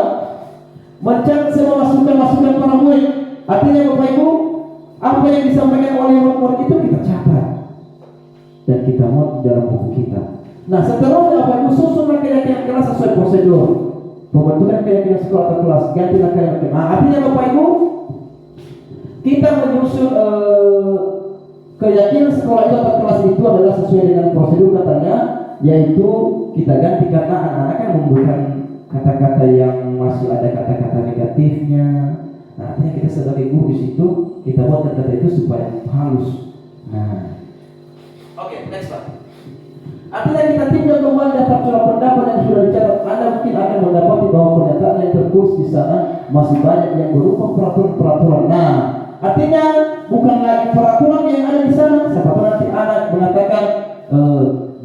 mencatat semua masukan-masukan para murid. Artinya Bapak Ibu, apa yang disampaikan oleh murid itu kita catat dan kita muat di dalam buku kita. Nah, seterusnya Bapak Ibu, susunlah keyakinan kelas sesuai prosedur pembentukan keyakinan sekolah atau kelas. Gantilah keyakinan. Nah, artinya Bapak Ibu, kita menyusun keyakinan sekolah itu atau kelas itu adalah sesuai dengan prosedur katanya, yaitu kita ganti karena anak-anak kan memberikan kata-kata yang masih ada kata-kata negatifnya. Nah, artinya kita sebagai guru di situ kita buat kata-kata itu supaya halus. Nah, oke, next slide. Artinya kita tinjau kembali daftar curah pendapat yang sudah dicatat. Anda mungkin akan mendapati bahwa pernyataan yang tertulis di sana masih banyak yang berupa peraturan-peraturan. Nah, artinya bukan lagi peraturan yang ada di sana. Siapa tahu nanti anak mengatakan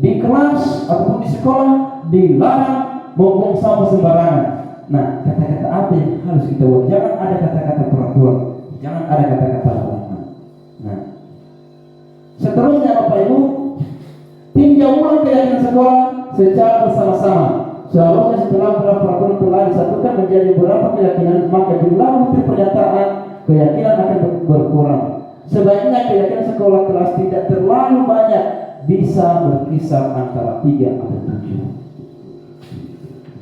di kelas ataupun di sekolah dilarang membuang sampah sembarangan. Nah, kata-kata apa yang harus kita buat? Jangan ada kata-kata peraturan, jangan ada kata-kata larangan. Nah, seterusnya Bapak Ibu, tinjau ulang keyakinan sekolah secara bersama-sama. Seharusnya setelah peraturan telah disatukan menjadi beberapa keyakinan, maka jumlah bukti pernyataan keyakinan akan berkurang. Sebaiknya keyakinan sekolah kelas tidak terlalu banyak, bisa berkisar antara 3 atau 7.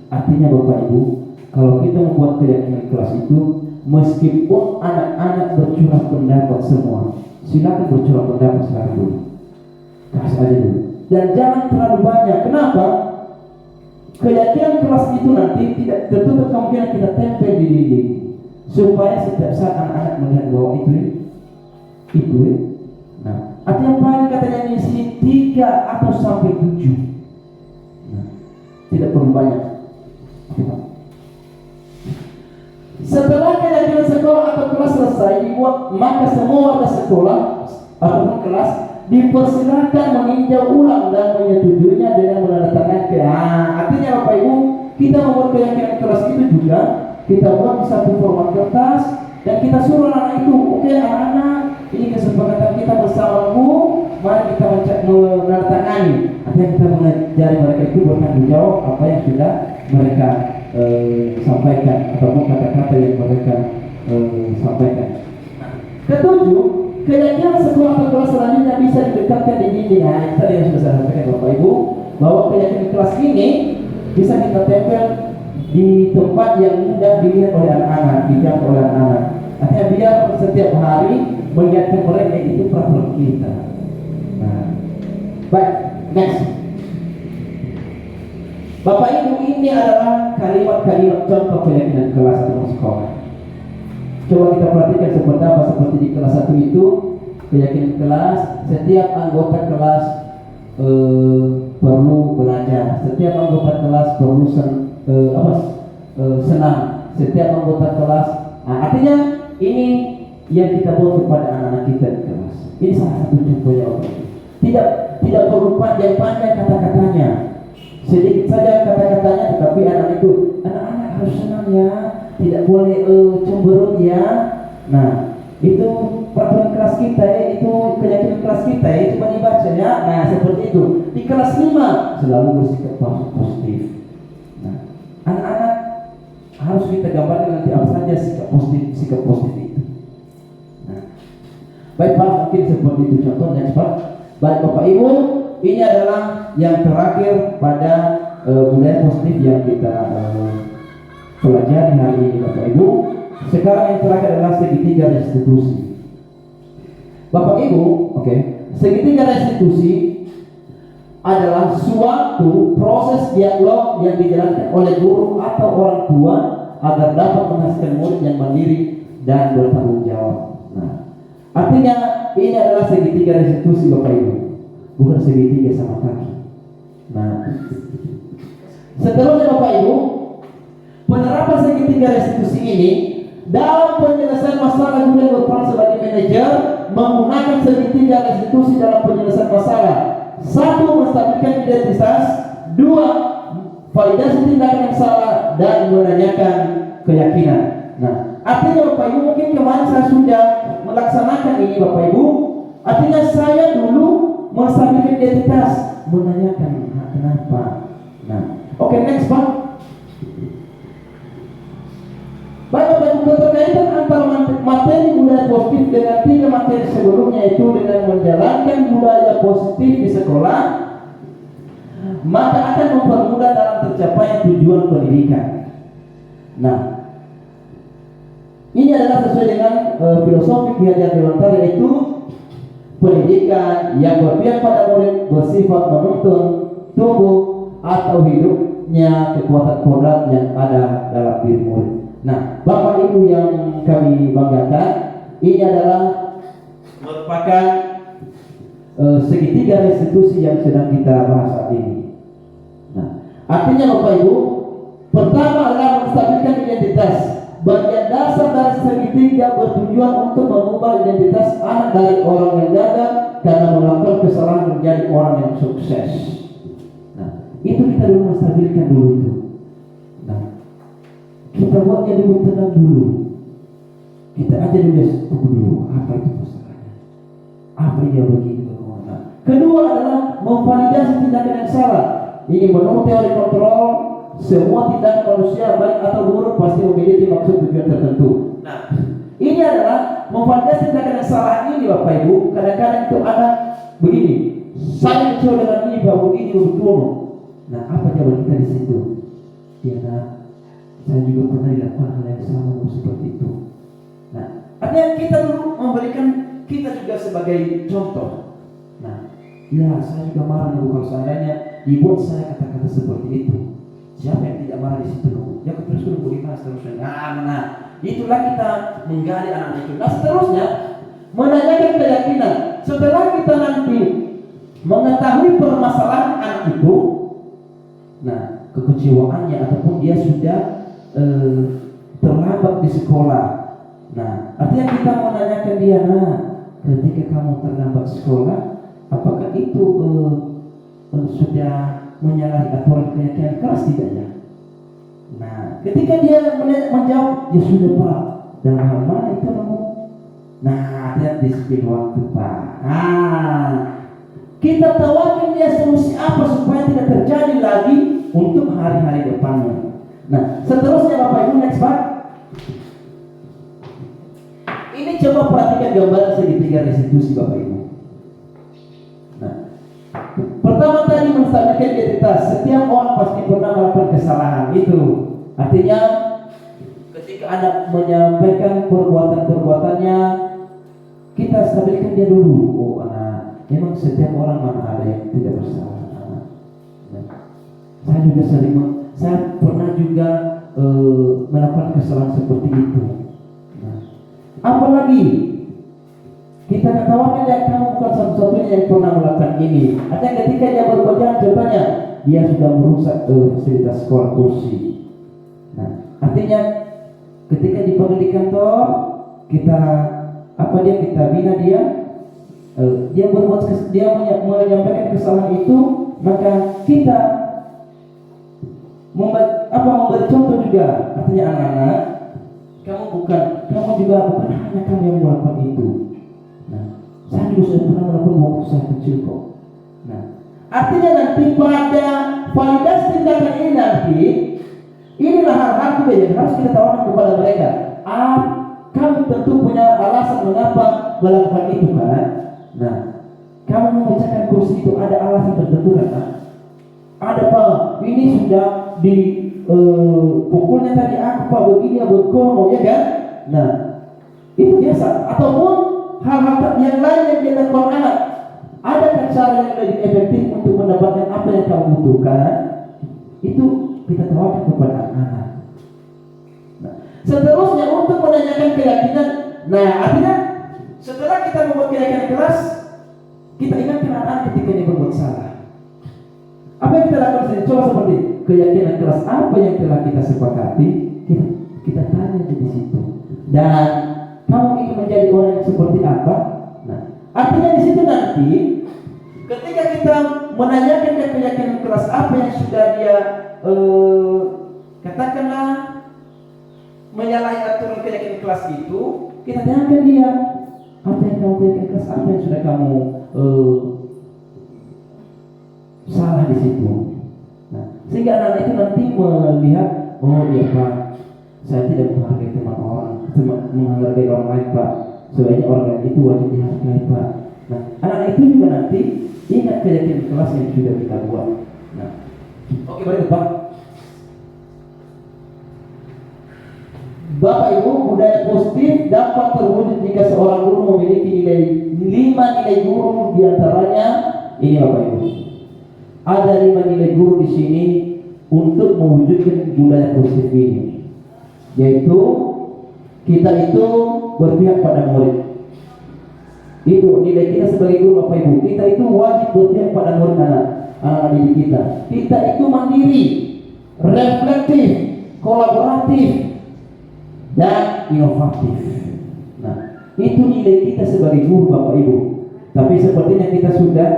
Artinya Bapak Ibu, kalau kita membuat keyakinan kelas itu, meskipun anak-anak bercurah pendapat semua, silakan bercurah pendapat sekarang dulu, kasih aja dulu, dan jangan terlalu banyak. Kenapa? Keyakinan kelas itu nanti tidak tertutup kemungkinan kita tempel di dinding, supaya setiap saat anak-anak melihat bahwa itu. Nah, artinya paling katanya di sini 3 atau sampai 7. Nah, tidak perlu banyak. Setelah keyakinan sekolah atau kelas selesai dibuat, maka semua warga sekolah ataupun kelas dipersilakan meninjau ulang dan menyetujuinya dengan menandatangani. Artinya Bapak Ibu, kita membuat keyakinan kelas itu juga kita buat di satu format kertas dan kita suruh anak itu, oke anak-anak, ini kesepakatan kita bersama Bu, mari kita menandatangani. Artinya kita mengajari mereka itu bertanggung jawab apa yang sudah mereka sampaikan ataupun kata-kata yang mereka sampaikan. Ketujuh, keyakinan sekolah atau kelas selanjutnya bisa didekatkan di dinding. Nah, tadi yang sudah saya sampaikan Bapak Ibu, bahwa keyakinan kelas ini bisa kita tempel di tempat yang mudah dilihat oleh anak-anak, dijangkau oleh anak-anak. Artinya biar setiap hari mengingatkan mereka itu peraturan kita. Nah, baik, next. Bapak Ibu, ini adalah kalimat-kalimat contoh keyakinan kelas atau sekolah. Coba kita perhatikan seperti di kelas 1 itu, keyakinan kelas, setiap anggota kelas perlu belajar, setiap anggota kelas perlu senang, setiap anggota kelas. Nah, artinya ini yang kita buat kepada anak-anak kita di kelas. Ini salah satu contohnya Bapak Ibu. Tidak perlu panjang-panjang kata-katanya, sedikit saja kata-katanya, tetapi anak-anak harus senang ya, tidak boleh cemberut ya. Nah, itu peraturan kelas kita ya, itu keyakinan kelas kita ya, coba dibaca ya. Nah, seperti itu. Di kelas 5 selalu bersikap positif. Nah, anak-anak harus kita gambarkan nanti apa saja sikap positif itu. Nah, baik Pak, mungkin seperti itu contohnya Pak. Baik Bapak Ibu, ini adalah yang terakhir pada budaya positif yang kita pelajari hari ini Bapak Ibu. Sekarang yang terakhir adalah segitiga restitusi. Bapak Ibu, segitiga restitusi adalah suatu proses dialog yang dijalankan oleh guru atau orang tua agar dapat menghasilkan murid yang mandiri dan bertanggung jawab. Nah, artinya ini adalah segitiga restitusi Bapak Ibu, bukan segitiga sama kaki. Nah, Seterusnya Bapak Ibu, penerapan segitiga restitusi ini dalam penyelesaian masalah guna yang berperan sebagai manajer menggunakan segitiga restitusi dalam penyelesaian masalah. 1. Menstabilkan identitas. 2. Validasi tindakan yang salah dan menanyakan keyakinan. Nah, artinya Bapak Ibu, mungkin kemarin saya sudah melaksanakan ini Bapak Ibu. Artinya saya dulu menstabilkan identitas, menanyakan kenapa. Nah, oke, next Pak. Baik Bapak Ibu, keterkaitan antara materi budaya positif dengan 3 materi sebelumnya, itu dengan menjalankan budaya positif di sekolah, maka akan mempermudah dalam tercapainya tujuan pendidikan. Nah, ini adalah sesuai dengan filosofi Ki Hajar Dewantara, yaitu pendidikan yang berpihak pada murid bersifat menuntun tumbuh atau hidupnya kekuatan kodrat yang ada dalam diri murid. Nah, Bapak Ibu yang kami banggakan, ini adalah merupakan segitiga restitusi yang sedang kita bahas saat ini. Nah, artinya Bapak Ibu, pertama adalah menstabilkan identitas. Bagian dasar dari segitiga bertujuan untuk mengubah identitas anak dari orang yang gagal karena melakukan kesalahan menjadi orang yang sukses. Nah, itu kita dulu menstabilkan dulu itu. Nah, kita buatnya dulu, tenang dulu. Kita aja dulu, tunggu dulu, apa itu masalahnya? Apa dia begini bagaimana? Nah, kedua adalah memvalidasi tindakan yang salah. Ini menurut teori kontrol, semua tindakan manusia baik atau buruk pasti memiliki maksud tujuan tertentu. Nah, ini adalah memvalidasi tindakan yang salah ini Bapak Ibu. Kadang-kadang itu ada begini, saya kecewa dengan ini, bahwa ini betul. Nah, apa jawaban kita di situ? Ya, nah, saya juga pernah dilakukan hal yang sama seperti itu. Nah, artinya kita dulu memberikan kita juga sebagai contoh. Nah, ya saya juga marah dulu kalau seandainya dibuat saya kata-kata seperti itu. Siapa yang tidak marah di situ? Ya terus bagaimana seterusnya? Nah, itulah kita menggali anak itu. Nah, seterusnya menanyakan keyakinan. Setelah kita nanti mengetahui permasalahan anak itu, nah kekecewaannya ataupun dia sudah terlambat di sekolah. Nah, artinya kita menanyakan dia, nah ketika kamu terlambat sekolah, apakah itu sudah menyalahi aturan keyakinan keras tidaknya? Nah, ketika dia menjawab, ya sudah Pak, dalam hal mana itu kamu? Nah, lihat disiplin waktu Pak. Nah, kita tawarkan dia solusi apa supaya tidak terjadi lagi untuk hari-hari depannya. Nah, seterusnya Bapak Ibu, next Pak. Ini coba perhatikan gambaran segitiga restitusi Bapak Ibu. Nah, pertama tadi menstabilkan identitas. Setiap orang pasti pernah melakukan kesalahan itu. Artinya ketika anak menyampaikan perbuatan-perbuatannya, kita stabilkan dia dulu. Oh anak, memang setiap orang mana ada yang tidak bersalah. Nah, saya juga saya pernah juga melakukan kesalahan seperti itu. Nah, apalagi kita ketahuan yang kamu bukan satu-satunya yang pernah melakukan ini. Artinya ketika dia berbuat jahat, contohnya dia sudah merusak fasilitas sekolah kursi. Nah, artinya ketika dipanggil di kantor, kita bina dia, dia menyampaikan kesalahan itu, maka kita memberi contoh juga. Artinya anak-anak, kamu juga bukan hanya kamu yang melakukan itu. Nah, saya juga sudah pernah melakukan waktu saya kecil kok. Nah, artinya nanti pada validasi tindakan ini nanti, inilah hal-hal yang harus kita tawarkan kepada mereka. Kamu tentu punya alasan mengapa melakukan itu kan? Nah, kamu memecahkan kursi itu ada alasan tertentu kan? Ada Pak, ini sudah pukulnya tadi aku Pak begini berkono ya kan? Nah, itu biasa. Ataupun hal-hal yang lain yang dilakukan anak. Adakah cara yang lebih efektif untuk mendapatkan apa yang kamu butuhkan? Itu kita tawarkan kepada anak. Nah, seterusnya untuk menanyakan keyakinan. Nah, artinya setelah kita membuat keyakinan keras, kita ingatkan anak ketika dia berbuat salah. Apa yang kita lakukan di sini? Coba seperti keyakinan keras apa yang telah kita sepakati, kita tanya di situ. Dan kamu ingin menjadi orang yang seperti apa? Nah, artinya di situ nanti ketika kita menanyakan keyakinan keras apa yang sudah dia katakanlah menyalahi aturan keyakinan keras itu, kita tanyakan dia apa yang kamu keyakinan keras, apa yang sudah kamu salah di situ. Nah, sehingga anak itu nanti melihat, oh iya Pak, saya tidak menghargai menghargai orang lain Pak. Sebaiknya orang lain itu wajib dihargai Pak. Nah, anak itu juga nanti ingat keyakinan keras yang sudah kita buat. Nah, oke baik Pak. Bapak Ibu, budaya positif dapat terwujud jika seorang guru memiliki 5 nilai guru, diantaranya ini Bapak Ibu. Ada 5 nilai guru di sini untuk mewujudkan budaya positif ini, yaitu kita itu berpihak pada murid. Itu nilai kita sebagai guru Bapak Ibu. Kita itu wajib berpihak pada murid anak didik kita. Kita itu mandiri, reflektif, kolaboratif, dan inovatif. Nah, itu nilai kita sebagai guru Bapak Ibu. Tapi sepertinya kita sudah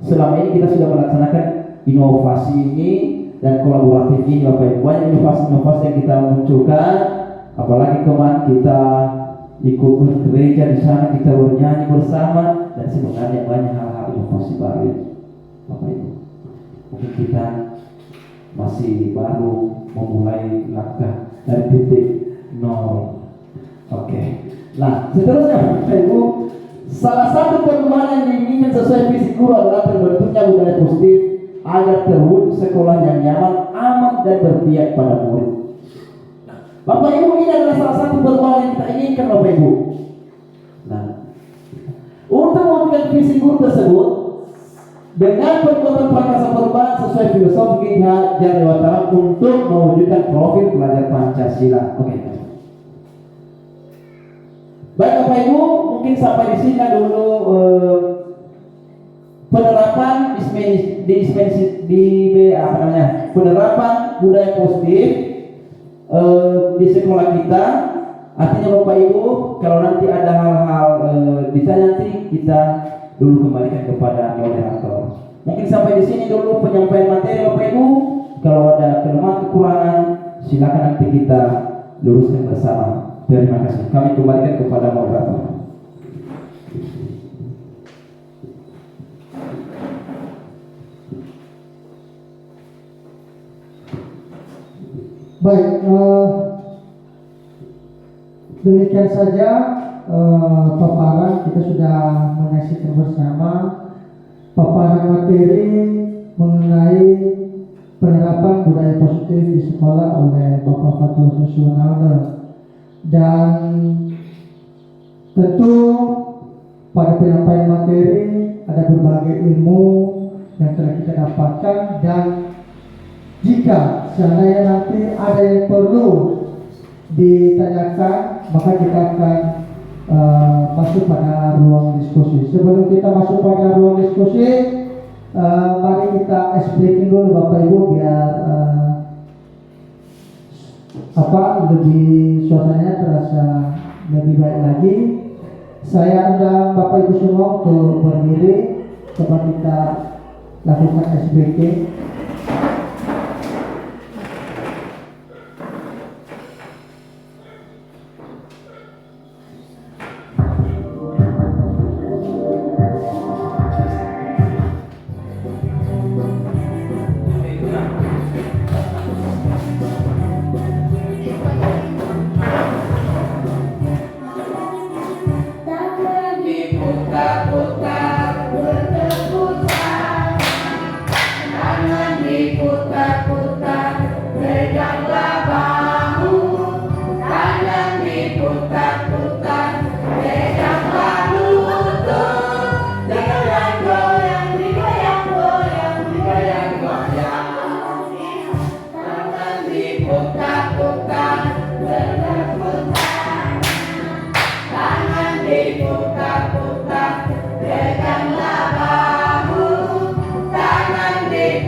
selama ini kita sudah melaksanakan inovasi ini dan kolaboratif ini Bapak Ibu. Banyak inovasi-inovasi yang kita munculkan. Apalagi kemarin kita ikut gereja di sana, kita bernyanyi bersama, dan sebenarnya banyak hal-hal inovasi baru Bapak Ibu. Mungkin kita masih baru memulai langkah dari titik nol. Oke. Nah, seterusnya Bapak Ibu, salah satu perubahan yang diinginkan sesuai visi guru adalah terbentuknya budaya positif agar terwujud sekolah yang nyaman, aman, dan berpihak pada murid. Bapak Ibu, ini adalah salah satu perubahan yang kita inginkan Bapak Ibu. Nah, untuk mewujudkan visi guru tersebut dengan perbuatan prakasa perubahan sesuai filosofi Jarawataram untuk mewujudkan profil pelajar Pancasila. Oke. Baik Bapak Ibu, mungkin sampai di sini dulu penerapan penerapan budaya positif di sekolah kita. Artinya Bapak Ibu, kalau nanti ada hal-hal bisa nanti kita dulu kembalikan kepada moderator. Mungkin sampai di sini dulu penyampaian materi Bapak Ibu. Kalau ada kelemahan kekurangan, silakan nanti kita luruskan bersama. Terima kasih. Kami kembalikan kepada moderator. Baik, demikian saja paparan. Kita sudah menyaksikan bersama paparan materi mengenai penerapan budaya positif di sekolah oleh Bapak Fatul Susunaldo. Dan tentu pada penyampaian materi ada berbagai ilmu yang telah kita dapatkan, dan jika seandainya nanti ada yang perlu ditanyakan, maka kita akan masuk pada ruang diskusi. Sebelum kita masuk pada ruang diskusi, mari kita ice breaking dulu Bapak Ibu, biar lebih suasananya terasa lebih baik lagi. Saya undang Bapak Ibu semua untuk berdiri. Coba kita lakukan ice breaking. Putar-putar berputar, tangan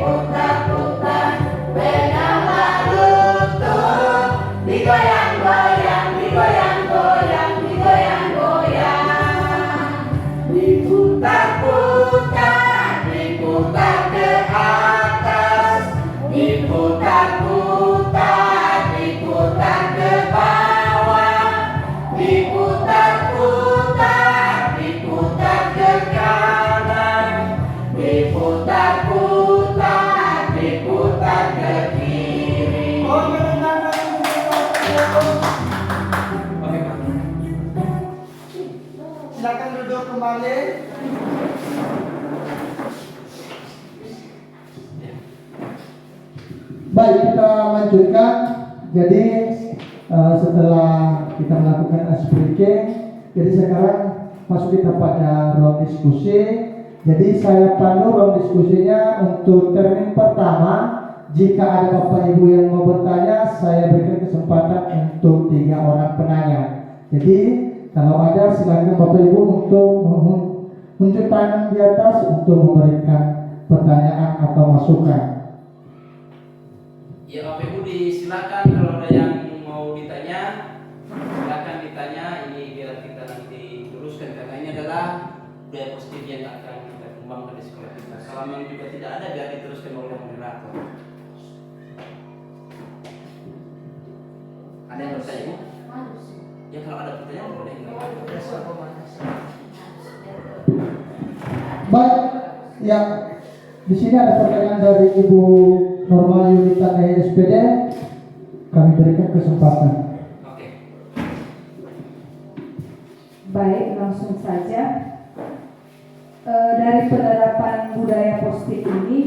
diputar-putar, bernama lutut, digoyang-goyang, digoyang-goyang, digoyang-goyang, diputar-putar, diputar ke atas, diputar-putar, diputar ke bawah, diputar-putar, diputar ke kanan, diputar-putar, diputar ke kiri. Oke, Pak. Silakan duduk kembali. Baik, kita lanjutkan. Jadi setelah kita melakukan ice breaking, jadi sekarang masuk kita pada ruang diskusi. Jadi saya pandu ruang diskusinya untuk termin pertama. Jika ada Bapak Ibu yang mau bertanya, saya berikan kesempatan untuk 3 orang penanya. Jadi kalau ada, silakan Bapak Ibu untuk muncul tangan di atas untuk memberikan pertanyaan atau masukan. Ya, Bapak Ibu disilakan kalau ada yang mau ditanya, silakan ditanya. Ini biar kita nanti luruskan karena ini adalah budaya positif yang akan kita kembangkan di sekolah kita. Kalau memang juga tidak ada, biar diteruskan oleh moderator. Ada yang bertanya, Bu? Ya, kalau ada pertanyaan boleh. Baik, ya di sini ada pertanyaan dari Ibu Norma Yulita dari SPD. Kami berikan kesempatan. Oke. Baik, langsung saja. Dari penerapan budaya positif ini,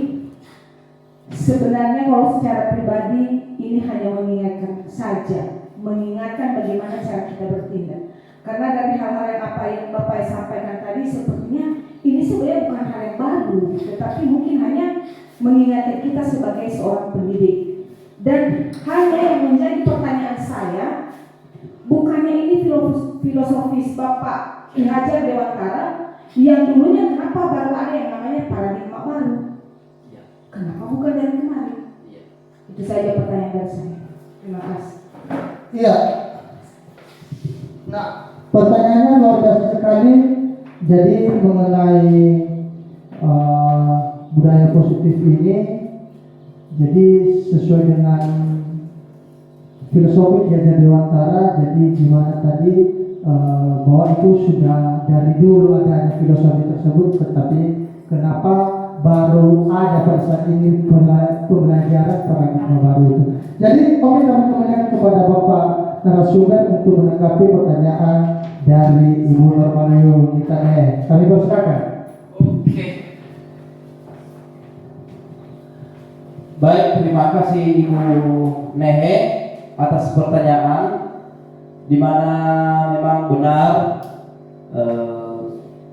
sebenarnya kalau secara pribadi ini hanya mengingatkan saja, mengingatkan bagaimana cara kita bertindak. Karena dari hal-hal yang apa yang Bapak sampaikan tadi, sepertinya ini sebenarnya bukan hal yang baru, tetapi mungkin hanya mengingatkan kita sebagai seorang pendidik. Dan hanya yang menjadi pertanyaan saya, bukannya ini filosofis Bapak Ki Hajar Dewantara yang dulunya kenapa baru ada yang namanya paradigma baru? Ya. Kenapa bukan dari kemarin? Ya. Itu saja pertanyaan dari saya. Terima kasih. Iya. Nah, pertanyaannya luar biasa sekali. Jadi mengenai budaya positif ini, jadi sesuai dengan filosofi Ki Hajar Dewantara. Jadi gimana tadi bahwa itu sudah dari dulu ada filosofi tersebut, tetapi kenapa baru ada pada saat ini pembelajaran paradigma baru itu. Jadi kami kembalikan kepada Bapak narasumber untuk menanggapi pertanyaan dari Ibu Norma Yulita. Kami persilakan. Oke. Baik, terima kasih Ibu Nehe atas pertanyaan, di mana memang benar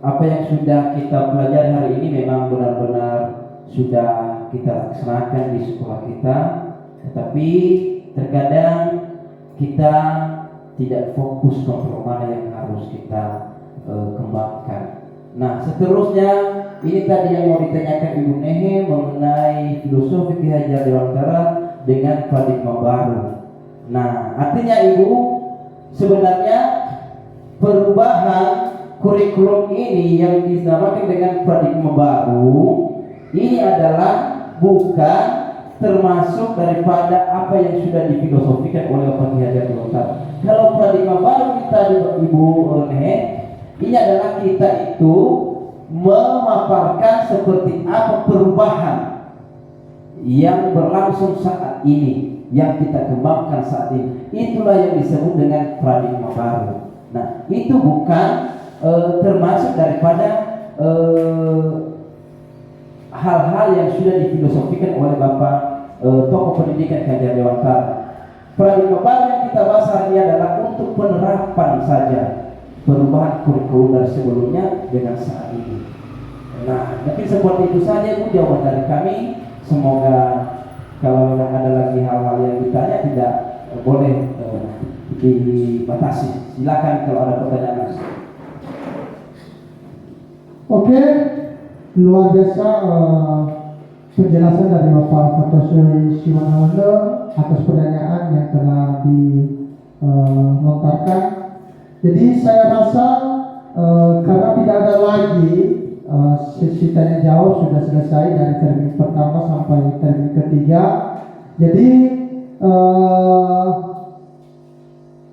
apa yang sudah kita pelajari hari ini memang benar-benar sudah kita laksanakan di sekolah kita, tetapi terkadang kita tidak fokus kontrol mana yang harus kita kembangkan. Nah, seterusnya ini tadi yang mau ditanyakan Ibu Nehe mengenai filosofi Ki Hajar Dewantara dengan paradigma baru. Nah, artinya Ibu, sebenarnya perubahan kurikulum ini yang dinamakan dengan paradigma baru ini adalah bukan termasuk daripada apa yang sudah difilosofikan oleh Bapak Ki Hajar Dewantara. Kalau paradigma baru kita Ibu Nehe, ini adalah kita itu memaparkan seperti apa perubahan yang berlangsung saat ini, yang kita kembangkan saat ini. Itulah yang disebut dengan paradigma baru. Nah, itu bukan termasuk daripada hal-hal yang sudah difilosofikan oleh Bapak tokoh pendidikan Ki Hajar Dewantara. Paradigma baru yang kita bahas hari ini adalah untuk penerapan saja, perubahan kurikulum dari sebelumnya dengan saat ini. Nah, mungkin seperti itu saja Bu jawaban dari kami. Semoga kalau ada lagi hal-hal yang ditanya tidak boleh dibatasi. Silakan kalau ada pertanyaan. Oke, luar biasa penjelasan dari Bapak Fatosuri Siwandono atas pertanyaan yang telah dilontarkan. Jadi saya rasa karena tidak ada lagi sesi tanya jawab sudah selesai dari termin pertama sampai termin ketiga. Jadi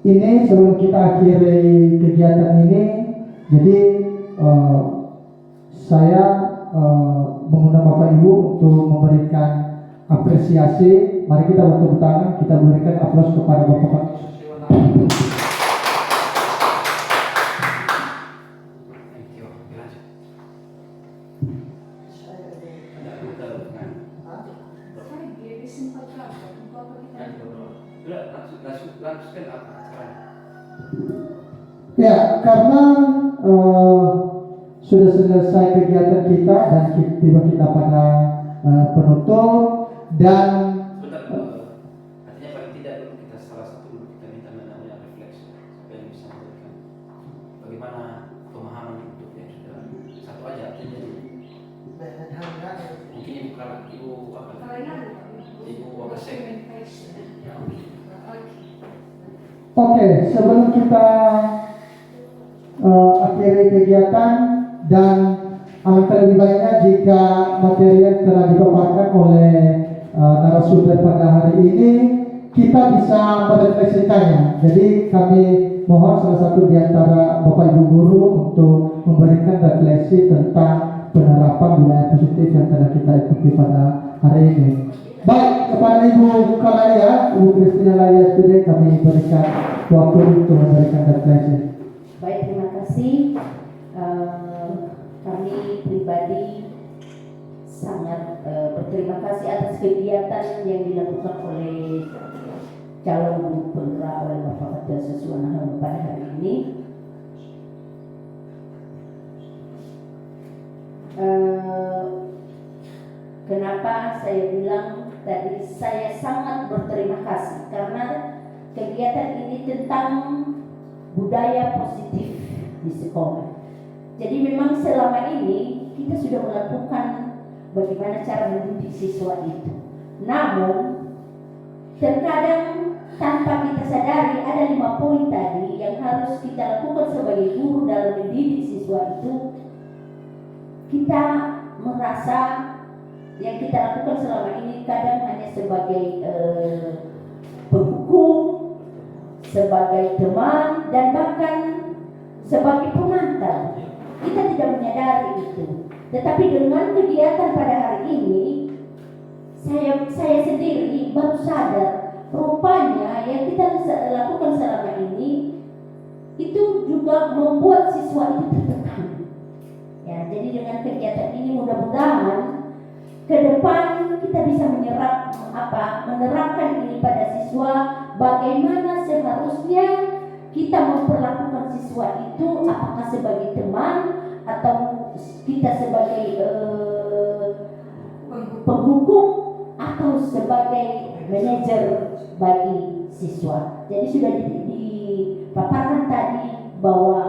ini sebelum kita akhiri kegiatan ini, jadi saya mengundang Bapak Ibu untuk memberikan apresiasi. Mari kita bertepuk tangan, kita berikan aplaus kepada Bapak. Ya, karena sudah selesai kegiatan kita dan tiba kita pada penutup dan artinya paling tidak dulu kita salah satu dulu kita minta namanya refleksi supaya bisa memberikan bagaimana pemahaman untuk yang sudah satu aja artinya mungkin ibu apa ibu Wakasek. Oke, sebelum kita akhiri kegiatan dan alangkah lebih baiknya jika materi yang telah dipaparkan oleh narasumber pada hari ini kita bisa merefleksikannya. Jadi kami mohon salah satu di antara Bapak Ibu guru untuk memberikan refleksi tentang penerapan budaya positif yang telah kita ikuti pada hari ini. Baik, kepada Ibu Kalaria, Ibu Kristina Laya SPD kami berikan waktu untuk memberikan refleksi. Baik, terima kasih. Kami pribadi sangat berterima kasih atas kegiatan yang dilakukan oleh calon guru penggerak oleh Bapak Fatosuri Siwandono pada hari ini. Kenapa saya bilang tadi saya sangat berterima kasih karena kegiatan ini tentang budaya positif di sekolah. Jadi memang selama ini kita sudah melakukan bagaimana cara mendidik siswa itu. Namun terkadang tanpa kita sadari ada 5 poin tadi yang harus kita lakukan sebagai guru dalam mendidik siswa itu. Kita merasa yang kita lakukan selama ini kadang hanya sebagai penghukum, sebagai teman, dan bahkan sebagai pengantar. Kita tidak menyadari itu. Tetapi dengan kegiatan pada hari ini, saya sendiri baru sadar rupanya yang kita lakukan selama ini itu juga membuat siswa itu tertekan. Ya, jadi dengan kegiatan ini mudah-mudahan ke depan kita bisa menerapkan ini pada siswa, bagaimana seharusnya kita memperlakukan siswa itu, apakah sebagai teman atau kita sebagai penghukum atau sebagai manajer bagi siswa. Jadi sudah dipaparkan tadi bahwa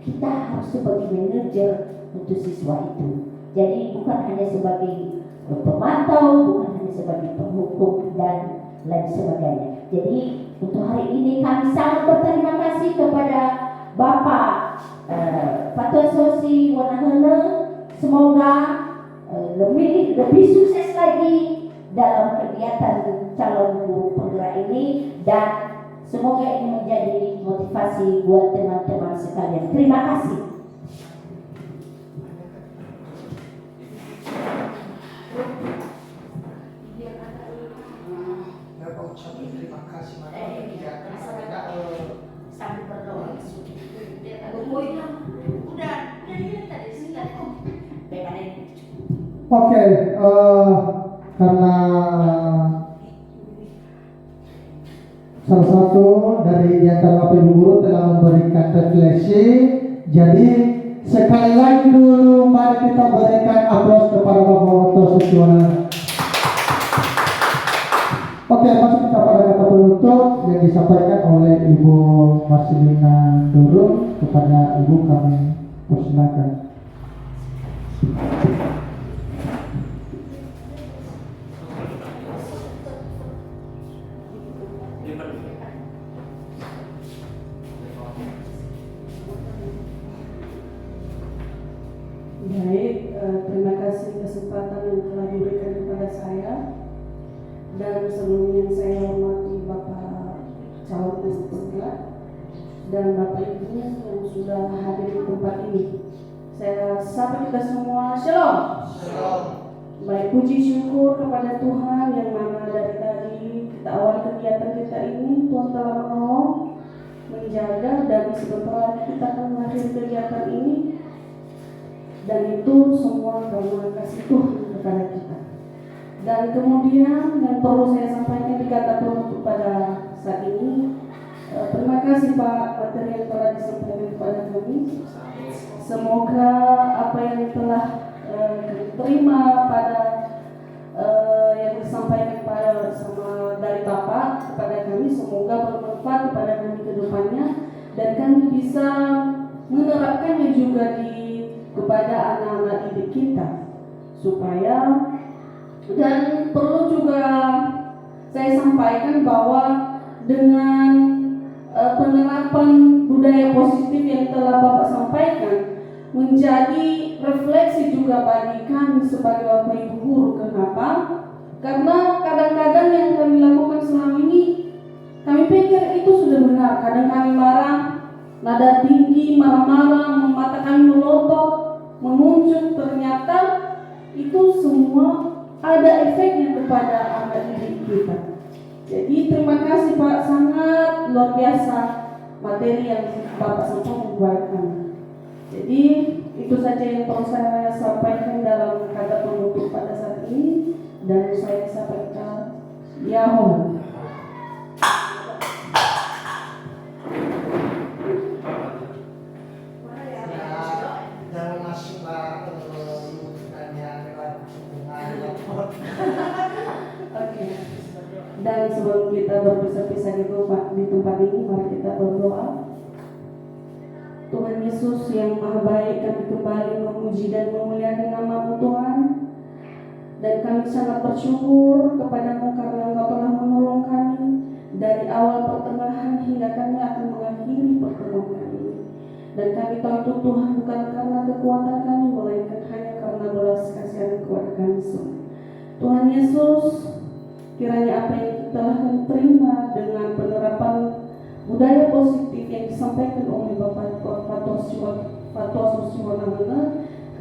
kita harus sebagai manajer untuk siswa itu. Jadi bukan hanya sebagai pemantau, bukan hanya sebagai penghukum dan lain sebagainya. Jadi untuk hari ini kami sangat berterima kasih kepada Bapak Fatosuri Siwandono. Semoga lebih sukses lagi dalam kegiatan calon guru penggerak ini dan semoga ini menjadi motivasi buat teman-teman sekalian. Terima kasih. Terima kasih. Sambil berdoa udah tadi singkat kok. Oke, karena salah satu dari antara Bapak Ibu guru telah memberikan refleksi, jadi sekali lagi dulu mari kita berikan aplaus kepada Bapak Fatosuri Siwandono. Oke, masuk kita pada kata penutup yang disampaikan oleh Ibu Marcelina Durung. Kepada Ibu kami persilakan. sebelumnya saya hormati Bapak calon peserta dan Bapak Ibu yang sudah hadir di tempat ini. Saya sapa kita semua, Shalom. Baik, puji syukur kepada Tuhan yang mana dari tadi kita awal kegiatan kita ini Tuhan telah menolong, menjaga, dan sebentar lagi kita akan mengakhiri kegiatan ini, dan itu semua karena kasih Tuhan kepada kita. Dan kemudian yang perlu saya sampaikan di kata penutup pada saat ini, terima kasih Pak materi yang telah disampaikan kepada kami. Semoga apa yang telah diterima pada yang disampaikan pada sama dari Bapak kepada kami, semoga bermanfaat kepada kami ke depannya, dan kami bisa menerapkannya juga kepada anak-anak didik kita, supaya, dan perlu juga saya sampaikan bahwa dengan penerapan budaya positif yang telah Bapak sampaikan menjadi refleksi juga bagi kami sebagai Bapak Ibu guru. Kenapa? Karena kadang-kadang yang kami lakukan selama ini kami pikir itu sudah benar. Kadang kami marah, nada tinggi, marah-marah, mata kami melotot, menunjuk, ternyata itu semua ada efeknya kepada anak didik kita. Jadi terima kasih Pak, sangat luar biasa materi yang Bapak sampaikan kepada kami. Jadi itu saja yang perlu saya sampaikan dalam kata penutup pada saat ini, dan saya sampaikan Yahoo. Jangan masuk Oke. Dan sebelum kita berpisah-pisah di tempat ini, mari kita berdoa. Tuhan Yesus yang Maha Baik, kami kembali memuji dan memuliakan nama-Mu Tuhan, dan kami sangat bersyukur kepada-Mu karena Engkau telah menolong kami dari awal pertengahan hingga kami akan mengakhiri pertemuan kami. Dan kami tahu itu Tuhan bukan karena kekuatan kami, melainkan hanya karena belas kasihan kepada kami semua. Tuhan Yesus, kiranya apa yang telah kami terima dengan penerapan budaya positif yang disampaikan oleh Bapak Fatwa Suswono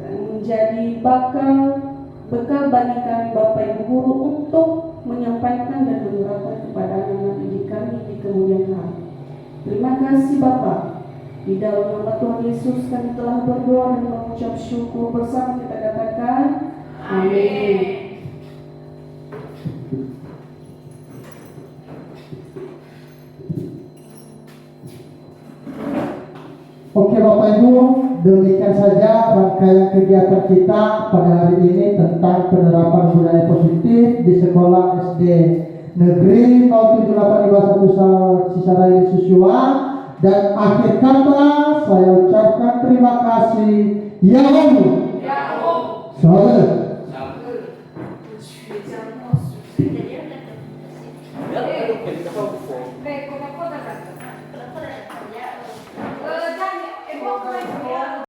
menjadi bekal bagi kami Bapak Ibu guru untuk menyampaikan dan menerapkan kepada anak-anak didik kami di kemudian hari. Terima kasih Bapak. Di dalam nama Tuhan Yesus kami telah berdoa dan mengucap syukur, bersama kita katakan amin. Oke Bapak Ibu, demikian saja rangkaian kegiatan kita pada hari ini tentang penerapan budaya positif di sekolah SD Negeri 07851 Cisarua Susua. Dan akhir kata saya ucapkan terima kasih. Yahoo. Salam.